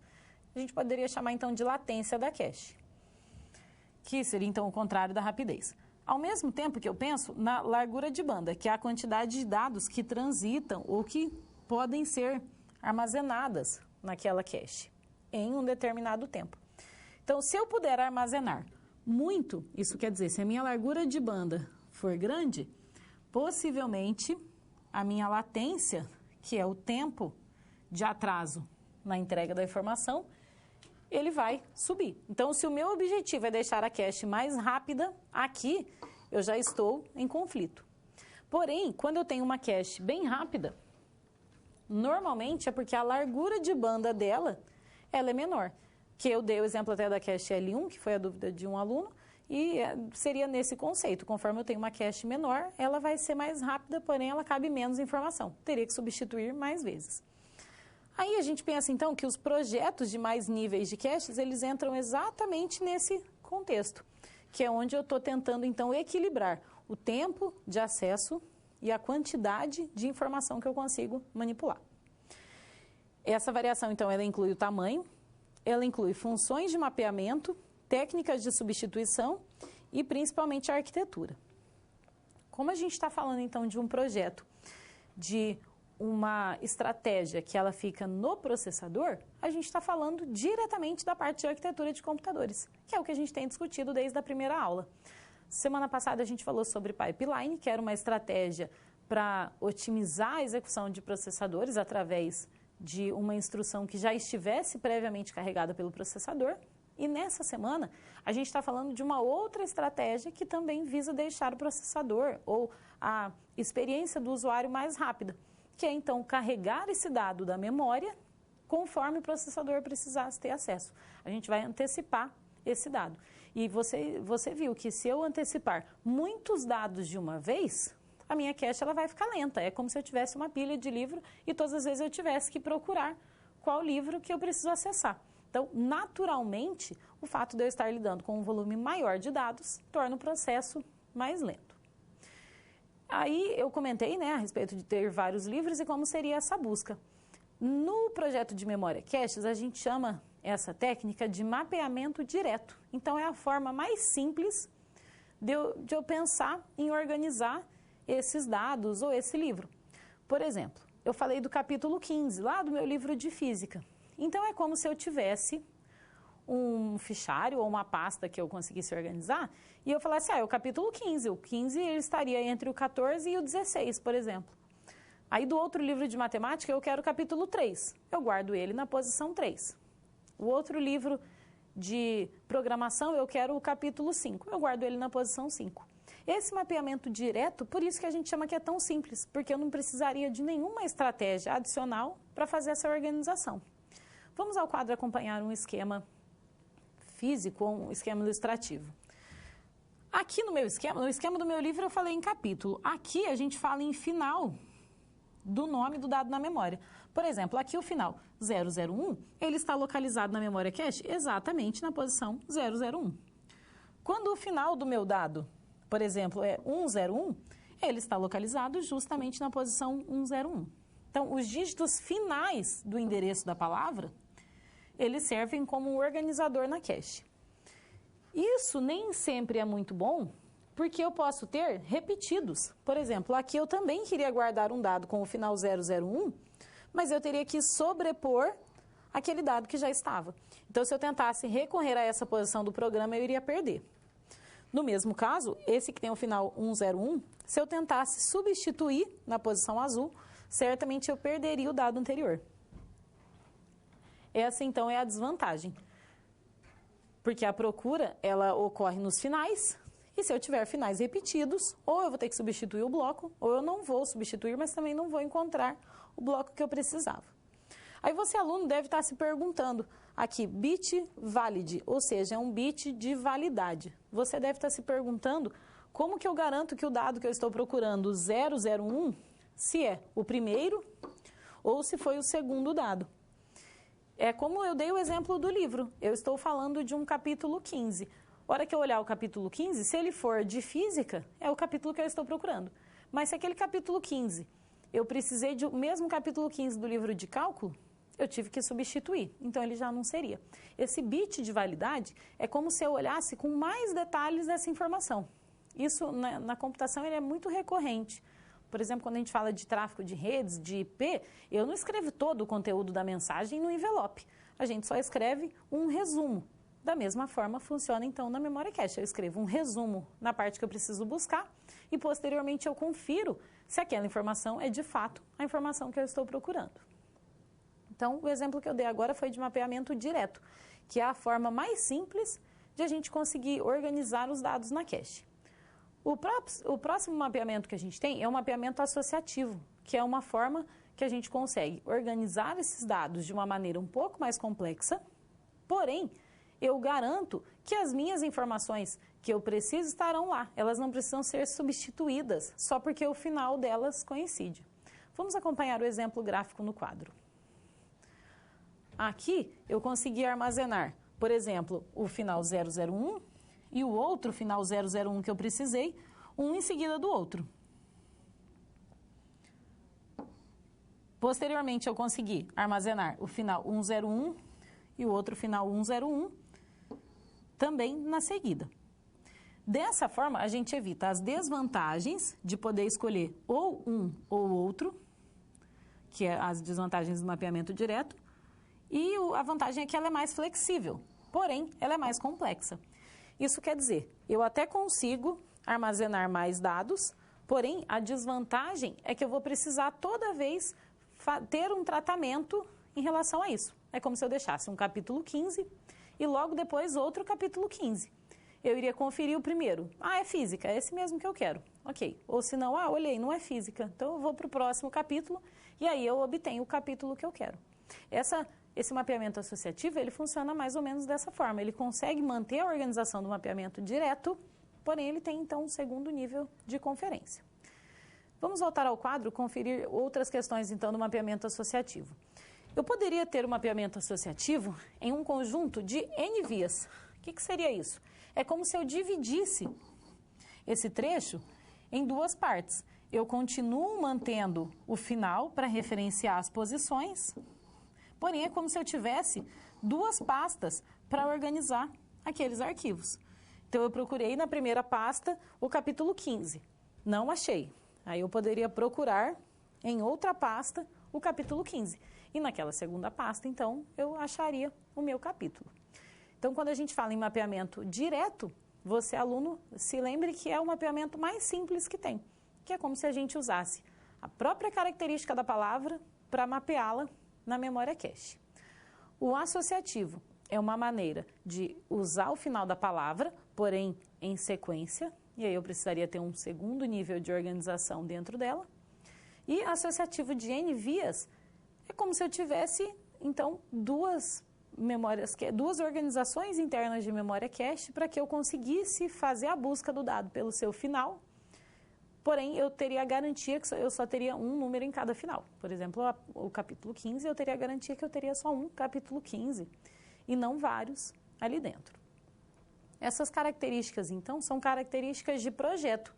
a gente poderia chamar, então, de latência da cache, que seria, então, o contrário da rapidez. Ao mesmo tempo que eu penso na largura de banda, que é a quantidade de dados que transitam ou que podem ser armazenadas naquela cache em um determinado tempo. Então, se eu puder armazenar muito, isso quer dizer, se a minha largura de banda for grande, possivelmente a minha latência, que é o tempo de atraso na entrega da informação, ele vai subir. Então, se o meu objetivo é deixar a cache mais rápida, aqui eu já estou em conflito. Porém, quando eu tenho uma cache bem rápida, normalmente é porque a largura de banda dela, ela é menor. Que eu dei o exemplo até da cache L1, que foi a dúvida de um aluno, e seria nesse conceito. Conforme eu tenho uma cache menor, ela vai ser mais rápida, porém ela cabe menos informação. Teria que substituir mais vezes. Aí a gente pensa, então, que os projetos de mais níveis de caches, eles entram exatamente nesse contexto, que é onde eu estou tentando, então, equilibrar o tempo de acesso e a quantidade de informação que eu consigo manipular. Essa variação, então, ela inclui o tamanho, ela inclui funções de mapeamento, técnicas de substituição e, principalmente, a arquitetura. Como a gente está falando, então, de um projeto, de uma estratégia que ela fica no processador, a gente está falando diretamente da parte de arquitetura de computadores, que é o que a gente tem discutido desde a primeira aula. Semana passada a gente falou sobre pipeline, que era uma estratégia para otimizar a execução de processadores através de uma instrução que já estivesse previamente carregada pelo processador. E nessa semana, a gente está falando de uma outra estratégia que também visa deixar o processador ou a experiência do usuário mais rápida, que é, então, carregar esse dado da memória conforme o processador precisasse ter acesso. A gente vai antecipar esse dado. E você viu que se eu antecipar muitos dados de uma vez, a minha cache ela vai ficar lenta. É como se eu tivesse uma pilha de livro e todas as vezes eu tivesse que procurar qual livro que eu preciso acessar. Então, naturalmente, o fato de eu estar lidando com um volume maior de dados torna o processo mais lento. Aí eu comentei, a respeito de ter vários livros e como seria essa busca. No projeto de memória caches, a gente chama essa técnica de mapeamento direto. Então, é a forma mais simples de eu pensar em organizar esses dados ou esse livro. Por exemplo, eu falei do capítulo 15, lá do meu livro de física. Então, é como se eu tivesse um fichário ou uma pasta que eu conseguisse organizar e eu falasse, é o capítulo 15. O 15 ele estaria entre o 14 e o 16, por exemplo. Aí, do outro livro de matemática, eu quero o capítulo 3. Eu guardo ele na posição 3. O outro livro de programação, eu quero o capítulo 5. Eu guardo ele na posição 5. Esse mapeamento direto, por isso que a gente chama que é tão simples, porque eu não precisaria de nenhuma estratégia adicional para fazer essa organização. Vamos ao quadro acompanhar um esquema físico ou um esquema ilustrativo. Aqui no esquema do meu livro eu falei em capítulo. Aqui a gente fala em final do nome do dado na memória. Por exemplo, aqui o final 001, ele está localizado na memória cache exatamente na posição 001. Quando o final do meu dado, por exemplo, é 101, ele está localizado justamente na posição 101. Então, os dígitos finais do endereço da palavra, eles servem como um organizador na cache. Isso nem sempre é muito bom, porque eu posso ter repetidos. Por exemplo, aqui eu também queria guardar um dado com o final 001, mas eu teria que sobrepor aquele dado que já estava. Então, se eu tentasse recorrer a essa posição do programa, eu iria perder. No mesmo caso, esse que tem o final 101, se eu tentasse substituir na posição azul, certamente eu perderia o dado anterior. Essa, então, é a desvantagem. Porque a procura, ela ocorre nos finais, e se eu tiver finais repetidos, ou eu vou ter que substituir o bloco, ou eu não vou substituir, mas também não vou encontrar o bloco que eu precisava. Aí você, aluno, deve estar se perguntando, aqui, bit valid, ou seja, é um bit de validade. Você deve estar se perguntando como que eu garanto que o dado que eu estou procurando, 001, se é o primeiro ou se foi o segundo dado. É como eu dei o exemplo do livro, eu estou falando de um capítulo 15. A hora que eu olhar o capítulo 15, se ele for de física, é o capítulo que eu estou procurando. Mas se aquele capítulo 15, eu precisei do mesmo capítulo 15 do livro de cálculo, eu tive que substituir, então ele já não seria. Esse bit de validade é como se eu olhasse com mais detalhes essa informação. Isso na computação ele é muito recorrente. Por exemplo, quando a gente fala de tráfego de redes, de IP, eu não escrevo todo o conteúdo da mensagem no envelope. A gente só escreve um resumo. Da mesma forma, funciona então na memória cache. Eu escrevo um resumo na parte que eu preciso buscar e posteriormente eu confiro se aquela informação é de fato a informação que eu estou procurando. Então, o exemplo que eu dei agora foi de mapeamento direto, que é a forma mais simples de a gente conseguir organizar os dados na cache. O próximo mapeamento que a gente tem é o mapeamento associativo, que é uma forma que a gente consegue organizar esses dados de uma maneira um pouco mais complexa, porém, eu garanto que as minhas informações que eu preciso estarão lá. Elas não precisam ser substituídas só porque o final delas coincide. Vamos acompanhar o exemplo gráfico no quadro. Aqui eu consegui armazenar, por exemplo, o final 001 e o outro final 001 que eu precisei, um em seguida do outro. Posteriormente eu consegui armazenar o final 101 e o outro final 101 também na seguida. Dessa forma, a gente evita as desvantagens de poder escolher ou um ou outro, que é as desvantagens do mapeamento direto, e a vantagem é que ela é mais flexível, porém, ela é mais complexa. Isso quer dizer, eu até consigo armazenar mais dados, porém, a desvantagem é que eu vou precisar toda vez ter um tratamento em relação a isso. É como se eu deixasse um capítulo 15 e logo depois outro capítulo 15. Eu iria conferir o primeiro. Ah, é física, é esse mesmo que eu quero. Ok. Ou se não, olhei, não é física. Então, eu vou para o próximo capítulo e aí eu obtenho o capítulo que eu quero. Esse mapeamento associativo, ele funciona mais ou menos dessa forma. Ele consegue manter a organização do mapeamento direto, porém, ele tem, então, um segundo nível de conferência. Vamos voltar ao quadro, conferir outras questões, então, do mapeamento associativo. Eu poderia ter o mapeamento associativo em um conjunto de N vias. O que seria isso? É como se eu dividisse esse trecho em duas partes. Eu continuo mantendo o final para referenciar as posições, porém é como se eu tivesse duas pastas para organizar aqueles arquivos. Então, eu procurei na primeira pasta o capítulo 15. Não achei. Aí eu poderia procurar em outra pasta o capítulo 15. E naquela segunda pasta, então, eu acharia o meu capítulo. Então, quando a gente fala em mapeamento direto, você, aluno, se lembre que é o mapeamento mais simples que tem, que é como se a gente usasse a própria característica da palavra para mapeá-la na memória cache. O associativo é uma maneira de usar o final da palavra, porém em sequência, e aí eu precisaria ter um segundo nível de organização dentro dela. E associativo de N vias É como se eu tivesse, então, duas organizações internas de memória cache para que eu conseguisse fazer a busca do dado pelo seu final. Porém, eu teria a garantia que eu só teria um número em cada final. Por exemplo, o capítulo 15, eu teria a garantia que eu teria só um capítulo 15 e não vários ali dentro. Essas características, então, são características de projeto.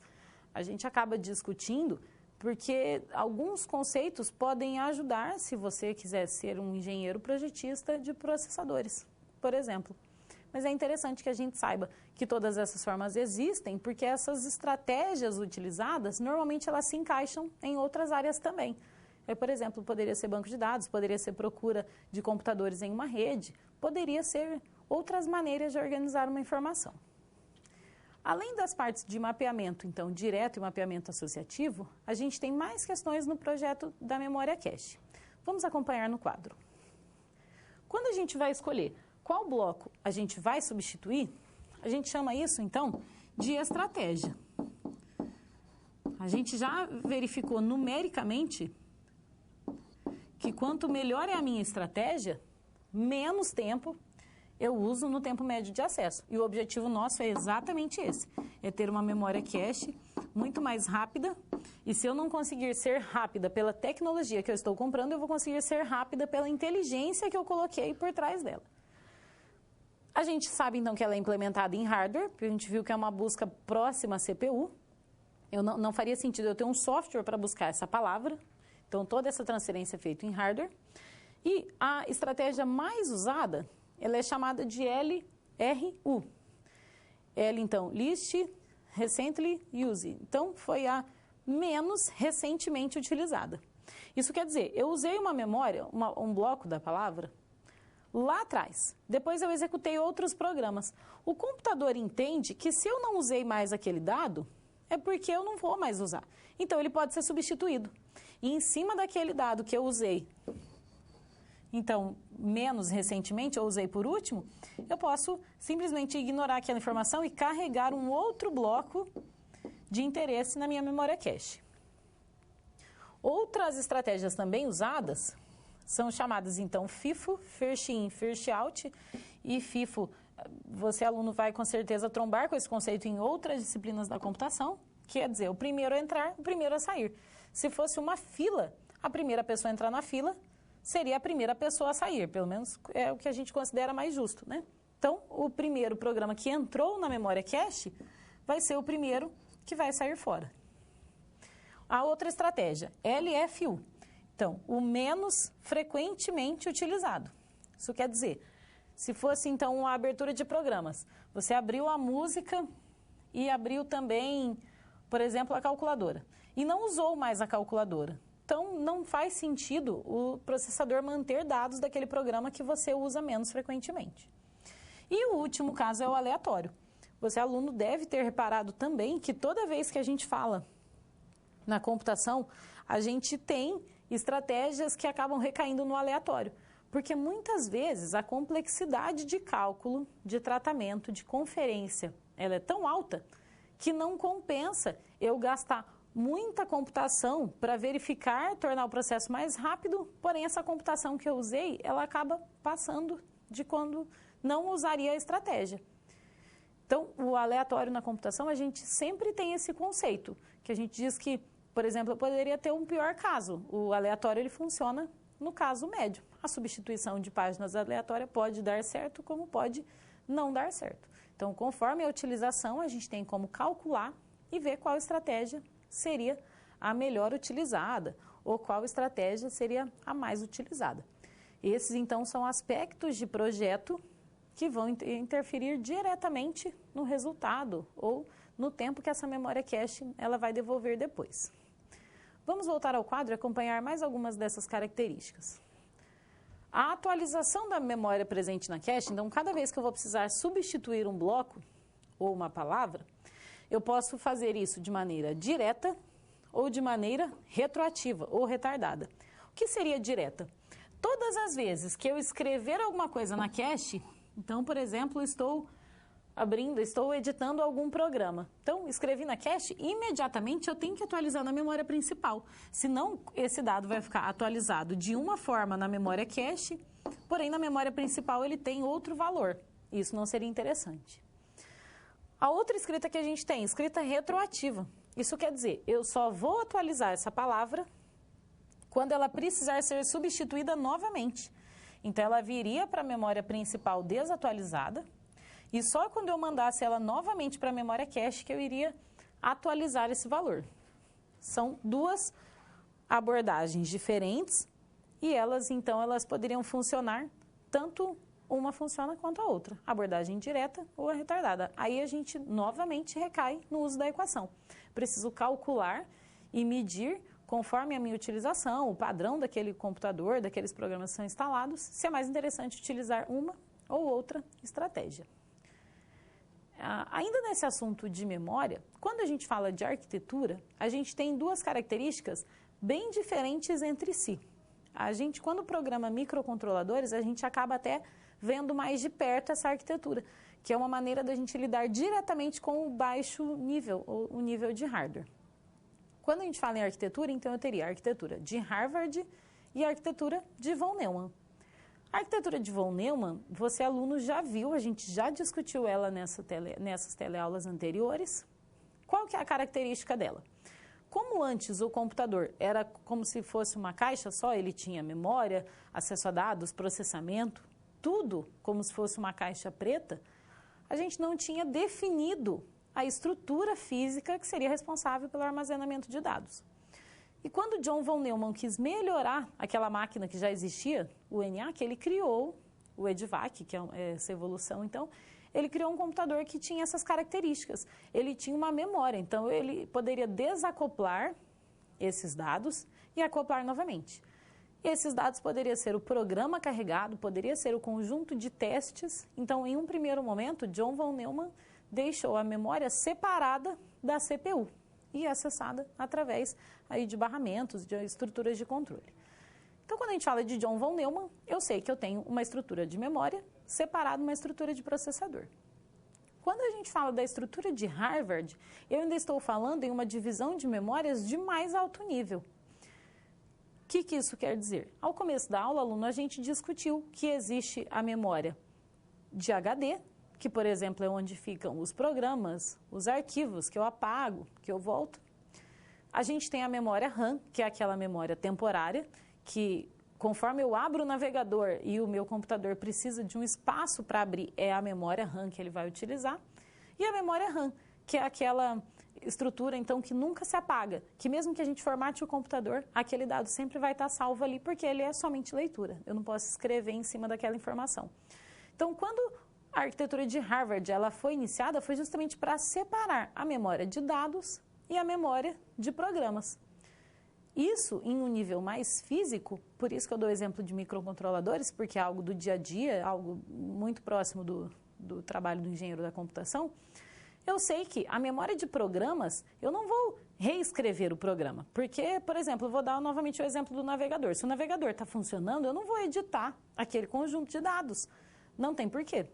A gente acaba discutindo porque alguns conceitos podem ajudar se você quiser ser um engenheiro projetista de processadores, por exemplo. Mas é interessante que a gente saiba que todas essas formas existem, porque essas estratégias utilizadas, normalmente elas se encaixam em outras áreas também. Por exemplo, poderia ser banco de dados, poderia ser procura de computadores em uma rede, poderia ser outras maneiras de organizar uma informação. Além das partes de mapeamento, então, direto e mapeamento associativo, a gente tem mais questões no projeto da memória cache. Vamos acompanhar no quadro. Quando a gente vai escolher qual bloco a gente vai substituir, a gente chama isso, então, de estratégia. A gente já verificou numericamente que quanto melhor é a minha estratégia, menos tempo eu uso no tempo médio de acesso. E o objetivo nosso é exatamente esse, é ter uma memória cache muito mais rápida, e se eu não conseguir ser rápida pela tecnologia que eu estou comprando, eu vou conseguir ser rápida pela inteligência que eu coloquei por trás dela. A gente sabe, então, que ela é implementada em hardware, porque a gente viu que é uma busca próxima à CPU. Não faria sentido eu ter um software para buscar essa palavra, então toda essa transferência é feita em hardware. E a estratégia mais usada, ela é chamada de LRU. L, então, List Recently Used. Então, foi a menos recentemente utilizada. Isso quer dizer, eu usei uma memória, um bloco da palavra, lá atrás. Depois eu executei outros programas. O computador entende que se eu não usei mais aquele dado, é porque eu não vou mais usar. Então, ele pode ser substituído. E em cima daquele dado que eu usei, então, menos recentemente, eu usei por último, eu posso simplesmente ignorar aquela informação e carregar um outro bloco de interesse na minha memória cache. Outras estratégias também usadas são chamadas, então, FIFO, First In, First Out, e FIFO, você, aluno, vai com certeza trombar com esse conceito em outras disciplinas da computação, quer dizer, o primeiro a entrar, o primeiro a sair. Se fosse uma fila, a primeira pessoa a entrar na fila seria a primeira pessoa a sair, pelo menos é o que a gente considera mais justo, né? Então, o primeiro programa que entrou na memória cache vai ser o primeiro que vai sair fora. A outra estratégia, LFU. Então, o menos frequentemente utilizado. Isso quer dizer, se fosse, então, uma abertura de programas, você abriu a música e abriu também, por exemplo, a calculadora, e não usou mais a calculadora. Então, não faz sentido o processador manter dados daquele programa que você usa menos frequentemente. E o último caso é o aleatório. Você, aluno, deve ter reparado também que toda vez que a gente fala na computação, a gente tem estratégias que acabam recaindo no aleatório. Porque muitas vezes a complexidade de cálculo, de tratamento, de conferência, ela é tão alta que não compensa eu gastar muita computação para verificar, tornar o processo mais rápido, porém essa computação que eu usei, ela acaba passando de quando não usaria a estratégia. Então, o aleatório na computação, a gente sempre tem esse conceito, que a gente diz que, por exemplo, eu poderia ter um pior caso. O aleatório, ele funciona no caso médio. A substituição de páginas aleatórias pode dar certo, como pode não dar certo. Então, conforme a utilização, a gente tem como calcular e ver qual estratégia seria a melhor utilizada ou qual estratégia seria a mais utilizada. Esses, então, são aspectos de projeto que vão interferir diretamente no resultado ou no tempo que essa memória cache ela vai devolver depois. Vamos voltar ao quadro e acompanhar mais algumas dessas características. A atualização da memória presente na cache, então, cada vez que eu vou precisar substituir um bloco ou uma palavra, eu posso fazer isso de maneira direta ou de maneira retroativa ou retardada. O que seria direta? Todas as vezes que eu escrever alguma coisa na cache, então, por exemplo, estou estou editando algum programa. Então, escrevi na cache, imediatamente eu tenho que atualizar na memória principal. Senão, esse dado vai ficar atualizado de uma forma na memória cache, porém na memória principal ele tem outro valor. Isso não seria interessante. A outra escrita que a gente tem, escrita retroativa. Isso quer dizer, eu só vou atualizar essa palavra quando ela precisar ser substituída novamente. Então, ela viria para a memória principal desatualizada, e só quando eu mandasse ela novamente para a memória cache que eu iria atualizar esse valor. São duas abordagens diferentes e elas, então, elas poderiam funcionar, tanto uma funciona quanto a outra. Abordagem direta ou a retardada. Aí a gente novamente recai no uso da equação. Preciso calcular e medir, conforme a minha utilização, o padrão daquele computador, daqueles programas que são instalados, se é mais interessante utilizar uma ou outra estratégia. Ainda nesse assunto de memória, quando a gente fala de arquitetura, a gente tem duas características bem diferentes entre si. Quando programa microcontroladores, a gente acaba até vendo mais de perto essa arquitetura, que é uma maneira da gente lidar diretamente com o baixo nível, ou o nível de hardware. Quando a gente fala em arquitetura, então eu teria a arquitetura de Harvard e a arquitetura de von Neumann. A arquitetura de von Neumann, você aluno já viu, a gente já discutiu ela nessas teleaulas anteriores. Qual que é a característica dela? Como antes o computador era como se fosse uma caixa só, ele tinha memória, acesso a dados, processamento, tudo como se fosse uma caixa preta, a gente não tinha definido a estrutura física que seria responsável pelo armazenamento de dados. E quando John von Neumann quis melhorar aquela máquina que já existia, o ENIAC, ele criou o EDVAC, que é essa evolução, então, ele criou um computador que tinha essas características. Ele tinha uma memória, então ele poderia desacoplar esses dados e acoplar novamente. E esses dados poderiam ser o programa carregado, poderia ser o conjunto de testes. Então, em um primeiro momento, John von Neumann deixou a memória separada da CPU e acessada através aí de barramentos, de estruturas de controle. Então, quando a gente fala de John von Neumann, eu sei que eu tenho uma estrutura de memória separada de uma estrutura de processador. Quando a gente fala da estrutura de Harvard, eu ainda estou falando em uma divisão de memórias de mais alto nível. O que isso quer dizer? Ao começo da aula, aluno, a gente discutiu que existe a memória de HD, que, por exemplo, é onde ficam os programas, os arquivos que eu apago, que eu volto. A gente tem a memória RAM, que é aquela memória temporária, que conforme eu abro o navegador e o meu computador precisa de um espaço para abrir, é a memória RAM que ele vai utilizar. E a memória RAM, que é aquela estrutura, então, que nunca se apaga, que mesmo que a gente formate o computador, aquele dado sempre vai estar salvo ali, porque ele é somente leitura. Eu não posso escrever em cima daquela informação. Então, quando a arquitetura de Harvard ela foi iniciada, foi justamente para separar a memória de dados e a memória de programas. Isso em um nível mais físico, por isso que eu dou o exemplo de microcontroladores, porque é algo do dia a dia, algo muito próximo do trabalho do engenheiro da computação. Eu sei que a memória de programas, eu não vou reescrever o programa, porque, por exemplo, eu vou dar novamente o exemplo do navegador. Se o navegador está funcionando, eu não vou editar aquele conjunto de dados. Não tem porquê,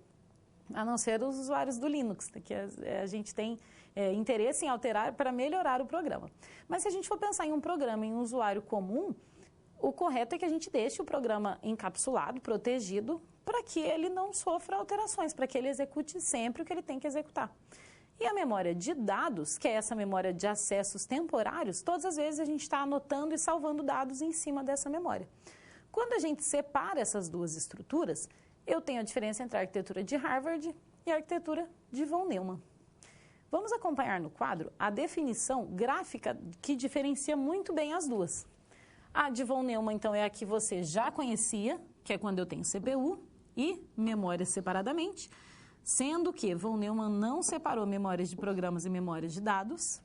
a não ser os usuários do Linux, que a gente tem interesse em alterar para melhorar o programa. Mas se a gente for pensar em um programa, em um usuário comum, o correto é que a gente deixe o programa encapsulado, protegido, para que ele não sofra alterações, para que ele execute sempre o que ele tem que executar. E a memória de dados, que é essa memória de acessos temporários, todas as vezes a gente está anotando e salvando dados em cima dessa memória. Quando a gente separa essas duas estruturas, eu tenho a diferença entre a arquitetura de Harvard e a arquitetura de von Neumann. Vamos acompanhar no quadro a definição gráfica que diferencia muito bem as duas. A de von Neumann, então, é a que você já conhecia, que é quando eu tenho CPU e memória separadamente, sendo que von Neumann não separou memórias de programas e memórias de dados.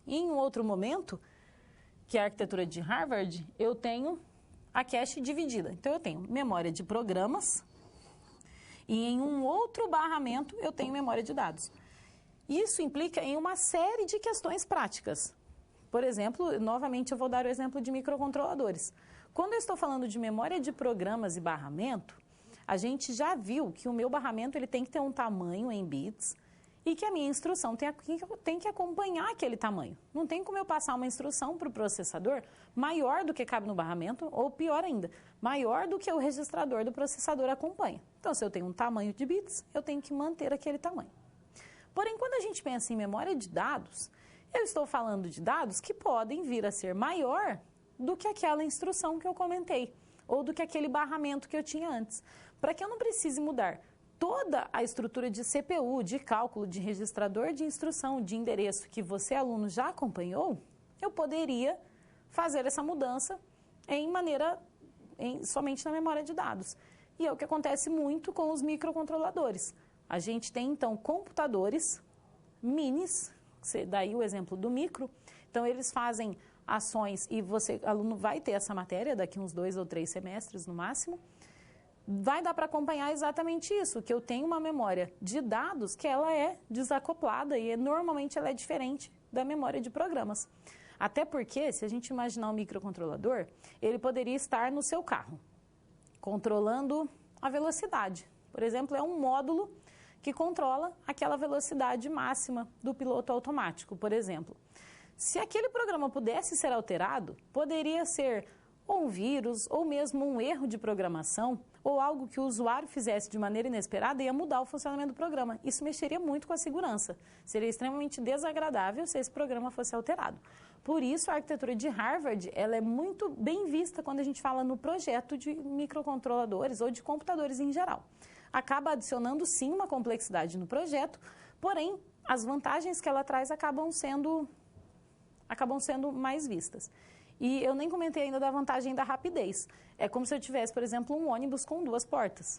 E em um outro momento, que é a arquitetura de Harvard, eu tenho a cache dividida. Então, eu tenho memória de programas e em um outro barramento eu tenho memória de dados. Isso implica em uma série de questões práticas. Por exemplo, novamente eu vou dar o exemplo de microcontroladores. Quando eu estou falando de memória de programas e barramento, A gente já viu que o meu barramento ele tem que ter um tamanho em bits e que a minha instrução tem que acompanhar aquele tamanho. Não tem como eu passar uma instrução para o processador maior do que cabe no barramento, ou pior ainda, maior do que o registrador do processador acompanha. Então, se eu tenho um tamanho de bits, eu tenho que manter aquele tamanho. Porém, quando a gente pensa em memória de dados, eu estou falando de dados que podem vir a ser maior do que aquela instrução que eu comentei, ou do que aquele barramento que eu tinha antes. Para que eu não precise mudar toda a estrutura de CPU, de cálculo, de registrador de instrução, de endereço que você, aluno, já acompanhou, eu poderia fazer essa mudança somente na memória de dados. E é o que acontece muito com os microcontroladores. A gente tem, então, computadores minis, daí o exemplo do micro. Então, eles fazem ações e você, aluno, vai ter essa matéria daqui uns 2 ou 3 semestres no máximo. Vai dar para acompanhar exatamente isso, que eu tenho uma memória de dados que ela é desacoplada e normalmente ela é diferente da memória de programas. Até porque, se a gente imaginar um microcontrolador, ele poderia estar no seu carro, controlando a velocidade. Por exemplo, é um módulo que controla aquela velocidade máxima do piloto automático, por exemplo. Se aquele programa pudesse ser alterado, poderia ser ou um vírus, ou mesmo um erro de programação, ou algo que o usuário fizesse de maneira inesperada e ia mudar o funcionamento do programa. Isso mexeria muito com a segurança. Seria extremamente desagradável se esse programa fosse alterado. Por isso, a arquitetura de Harvard ela é muito bem vista quando a gente fala no projeto de microcontroladores ou de computadores em geral. Acaba adicionando, sim, uma complexidade no projeto, porém, as vantagens que ela traz acabam sendo mais vistas. E eu nem comentei ainda da vantagem da rapidez. É como se eu tivesse, por exemplo, um ônibus com 2 portas.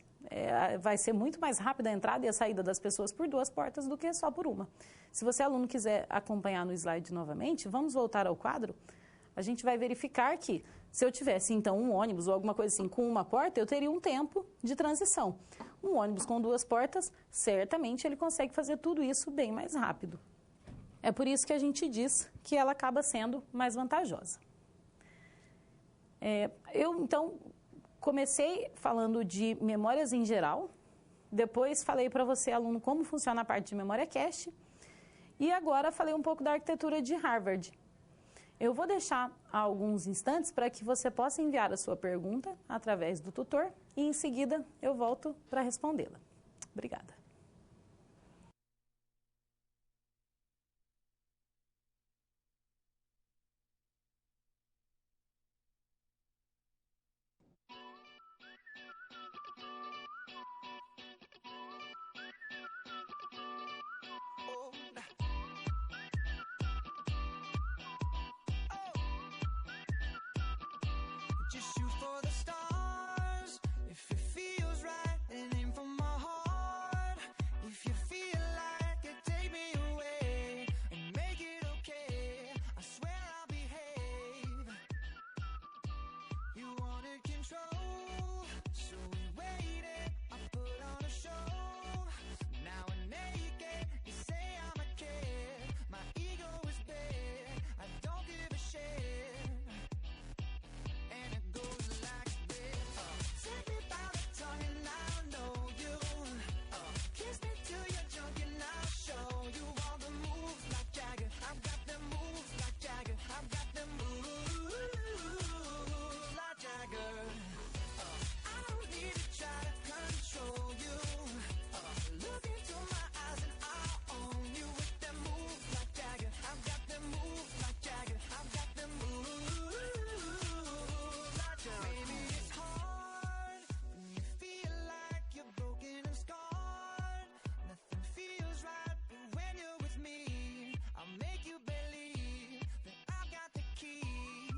Vai ser muito mais rápida a entrada e a saída das pessoas por 2 portas do que só por uma. Se você, aluno, quiser acompanhar no slide novamente, vamos voltar ao quadro. A gente vai verificar que, se eu tivesse, então, um ônibus ou alguma coisa assim com uma porta, eu teria um tempo de transição. Um ônibus com 2 portas, certamente ele consegue fazer tudo isso bem mais rápido. É por isso que a gente diz que ela acaba sendo mais vantajosa. Eu, então, comecei falando de memórias em geral, depois falei para você, aluno, como funciona a parte de memória cache, e agora falei um pouco da arquitetura de Harvard. Eu vou deixar alguns instantes para que você possa enviar a sua pergunta através do tutor e, em seguida, eu volto para respondê-la. Obrigada. Just shoot for the stars if it feels right, and aim for my heart. If you feel like it, take me away and make it okay. I swear I'll behave. You wanted control, so we waited. I put on a show. Now we're naked. You say I'm a kid. My ego is big. I don't give a shit. And it goes like this. Take me by the tongue and I'll know you. Kiss me till you're drunk and I'll show you all the moves like Jagger. I've got them moves like Jagger. I've got them moves like Jagger. I don't need to try to control you. Look into my eyes and I'll own you with them moves like Jagger. I've got them moves like Jagger. I've got them moves like Jagger. Maybe it's hard when you feel like you're broken and scarred. Nothing feels right, but when you're with me, I'll make you believe that I've got the key.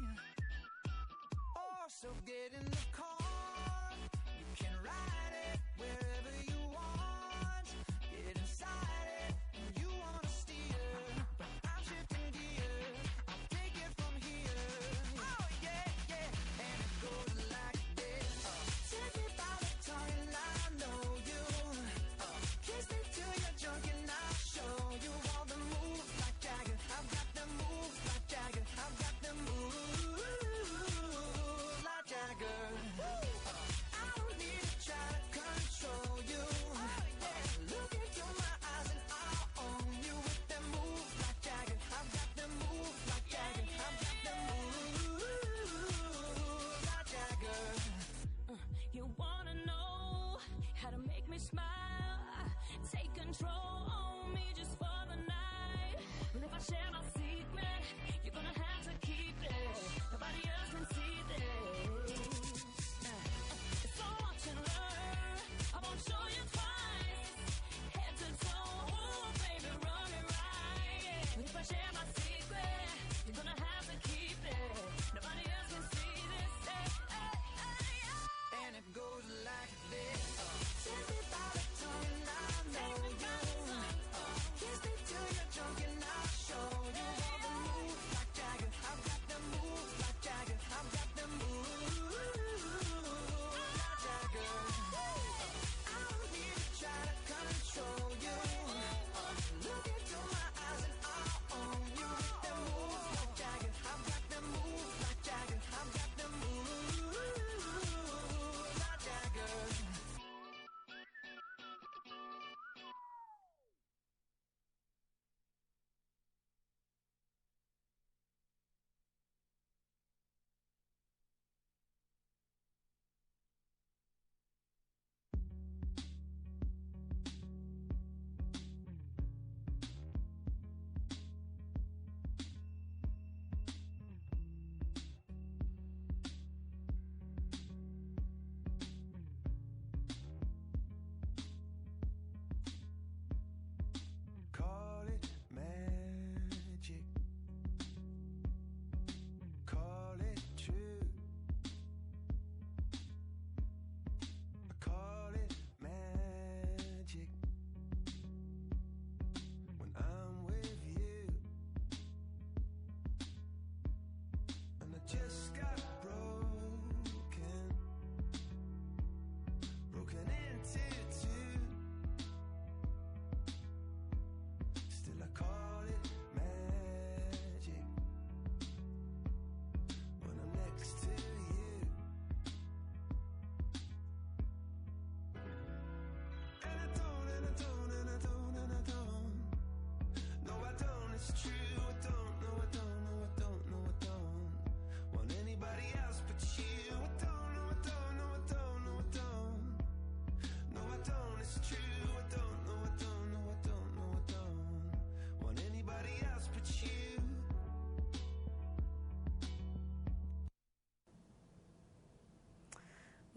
Oh, so get in the car. You can ride it wherever you want. Get inside it and you wanna steer, but I'm shifting gears. I'll take it from here. Oh yeah, yeah, and it goes like this. Take me by the tongue and I know you. Kiss me till you're drunk and I'll show you all the moves like Jagger. I've got them moves like Jagger. I've got them moves like Jagger. I don't need to try to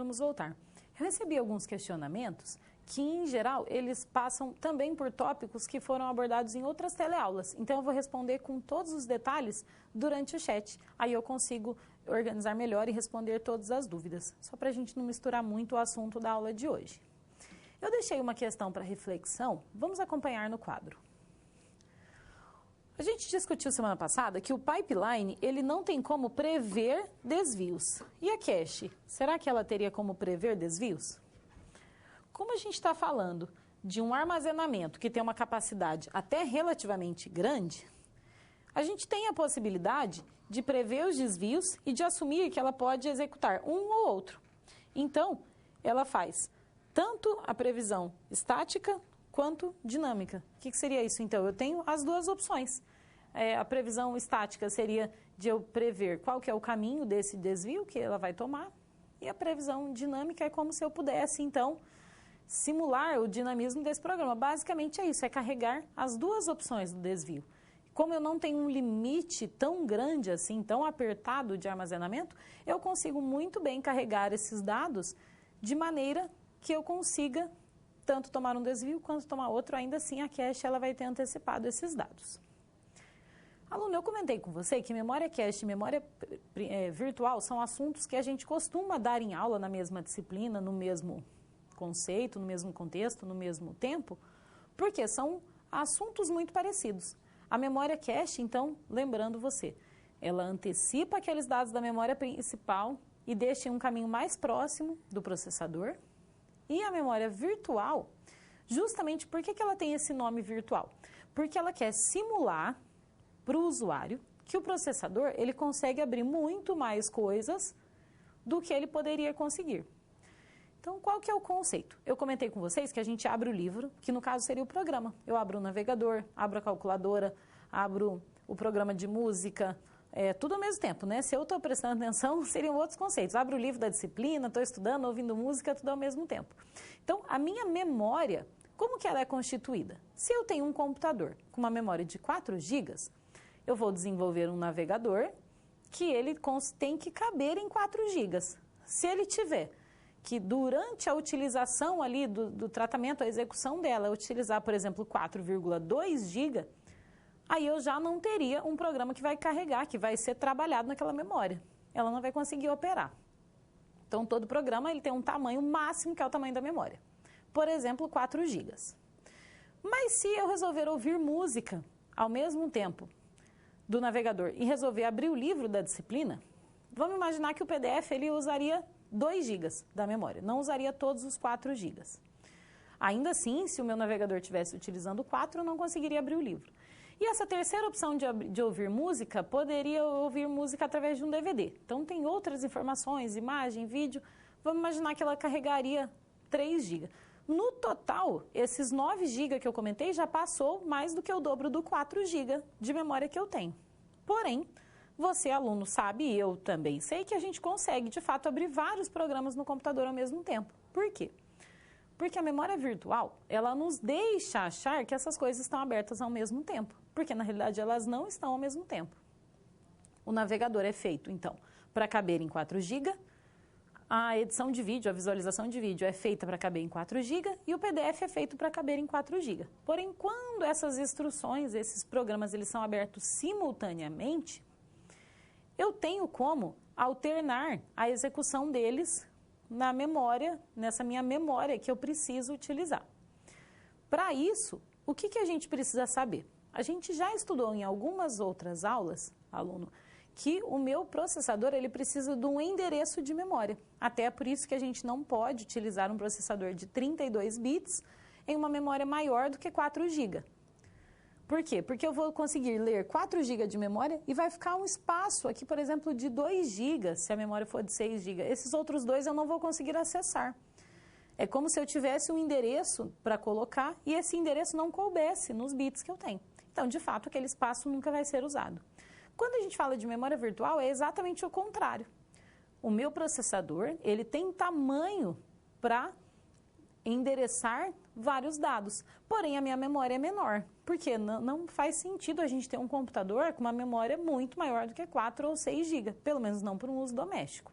Vamos voltar. Eu recebi alguns questionamentos que, em geral, eles passam também por tópicos que foram abordados em outras teleaulas. Então, eu vou responder com todos os detalhes durante o chat. Aí eu consigo organizar melhor e responder todas as dúvidas, só para a gente não misturar muito o assunto da aula de hoje. Eu deixei uma questão para reflexão, vamos acompanhar no quadro. A gente discutiu semana passada que o pipeline, ele não tem como prever desvios. E a cache, será que ela teria como prever desvios? Como a gente está falando de um armazenamento que tem uma capacidade até relativamente grande, a gente tem a possibilidade de prever os desvios e de assumir que ela pode executar um ou outro. Então, ela faz tanto a previsão estática quanto dinâmica. O que seria isso, então? Eu tenho as duas opções. A previsão estática seria de eu prever qual que é o caminho desse desvio que ela vai tomar, e a previsão dinâmica é como se eu pudesse, então, simular o dinamismo desse programa. Basicamente é isso, é carregar as duas opções do desvio. Como eu não tenho um limite tão grande assim, tão apertado de armazenamento, eu consigo muito bem carregar esses dados de maneira que eu consiga tanto tomar um desvio quanto tomar outro. Ainda assim, a cache ela vai ter antecipado esses dados. Aluno, eu comentei com você que memória cache e memória virtual são assuntos que a gente costuma dar em aula na mesma disciplina, no mesmo conceito, no mesmo contexto, no mesmo tempo, porque são assuntos muito parecidos. A memória cache, então, lembrando você, ela antecipa aqueles dados da memória principal e deixa em um caminho mais próximo do processador. E a memória virtual, justamente por que ela tem esse nome virtual? Porque ela quer simular para o usuário que o processador ele consegue abrir muito mais coisas do que ele poderia conseguir. Então, qual que é o conceito? Eu comentei com vocês que a gente abre o livro, que no caso seria o programa. Eu abro o navegador, abro a calculadora, abro o programa de música, tudo ao mesmo tempo, né? Se eu estou prestando atenção, seriam outros conceitos. Abro o livro da disciplina, estou estudando, ouvindo música, tudo ao mesmo tempo. Então, a minha memória, como que ela é constituída? Se eu tenho um computador com uma memória de 4 GB, eu vou desenvolver um navegador que ele tem que caber em 4 GB. Se ele tiver que durante a utilização ali do tratamento, a execução dela, utilizar, por exemplo, 4,2 GB, aí eu já não teria um programa que vai carregar, que vai ser trabalhado naquela memória. Ela não vai conseguir operar. Então, todo programa ele tem um tamanho máximo, que é o tamanho da memória. Por exemplo, 4 GB. Mas se eu resolver ouvir música ao mesmo tempo do navegador e resolver abrir o livro da disciplina, vamos imaginar que o PDF ele usaria 2 GB da memória, não usaria todos os 4 GB. Ainda assim, se o meu navegador estivesse utilizando 4, eu não conseguiria abrir o livro. E essa terceira opção de ouvir música, poderia ouvir música através de um DVD. Então, tem outras informações, imagem, vídeo. Vamos imaginar que ela carregaria 3 GB. No total, esses 9 GB que eu comentei já passou mais do que o dobro do 4 GB de memória que eu tenho. Porém, você, aluno, sabe, e eu também sei, que a gente consegue, de fato, abrir vários programas no computador ao mesmo tempo. Por quê? Porque a memória virtual, ela nos deixa achar que essas coisas estão abertas ao mesmo tempo. Porque, na realidade, elas não estão ao mesmo tempo. O navegador é feito, então, para caber em 4 GB, a edição de vídeo, a visualização de vídeo é feita para caber em 4 GB e o PDF é feito para caber em 4 GB. Porém, quando essas instruções, esses programas, eles são abertos simultaneamente, eu tenho como alternar a execução deles na memória, nessa minha memória que eu preciso utilizar. Para isso, o que a gente precisa saber? A gente já estudou em algumas outras aulas, aluno, que o meu processador ele precisa de um endereço de memória. Até por isso que a gente não pode utilizar um processador de 32 bits em uma memória maior do que 4 GB. Por quê? Porque eu vou conseguir ler 4 GB de memória e vai ficar um espaço aqui, por exemplo, de 2 GB, se a memória for de 6 GB. Esses outros 2 eu não vou conseguir acessar. É como se eu tivesse um endereço para colocar e esse endereço não coubesse nos bits que eu tenho. Então, de fato, aquele espaço nunca vai ser usado. Quando a gente fala de memória virtual, é exatamente o contrário. O meu processador, ele tem tamanho para endereçar vários dados. Porém, a minha memória é menor. Porque não faz sentido a gente ter um computador com uma memória muito maior do que 4 ou 6 GB. Pelo menos não para um uso doméstico.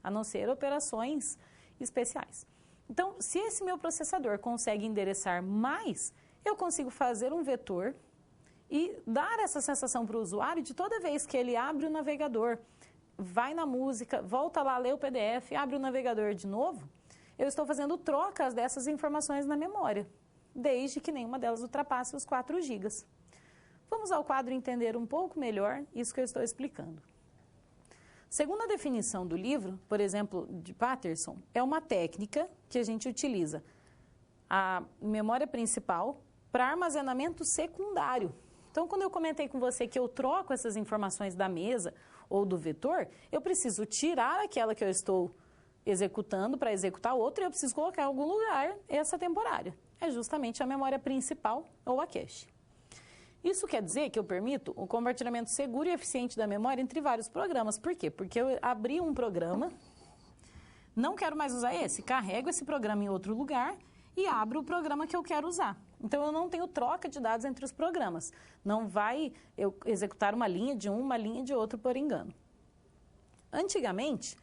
A não ser operações especiais. Então, se esse meu processador consegue endereçar mais, eu consigo fazer um vetor e dar essa sensação para o usuário de toda vez que ele abre o navegador, vai na música, volta lá, lê o PDF, abre o navegador de novo, eu estou fazendo trocas dessas informações na memória, desde que nenhuma delas ultrapasse os 4 GB. Vamos ao quadro entender um pouco melhor isso que eu estou explicando. Segundo a definição do livro, por exemplo, de Patterson, é uma técnica que a gente utiliza a memória principal para armazenamento secundário. Então, quando eu comentei com você que eu troco essas informações da mesa ou do vetor, eu preciso tirar aquela que eu estou executando para executar outra e eu preciso colocar em algum lugar essa temporária. É justamente a memória principal ou a cache. Isso quer dizer que eu permito o compartilhamento seguro e eficiente da memória entre vários programas. Por quê? Porque eu abri um programa, não quero mais usar esse, carrego esse programa em outro lugar e abro o programa que eu quero usar. Então, eu não tenho troca de dados entre os programas. Não vai eu executar uma linha de um, uma linha de outro por engano. Antigamente,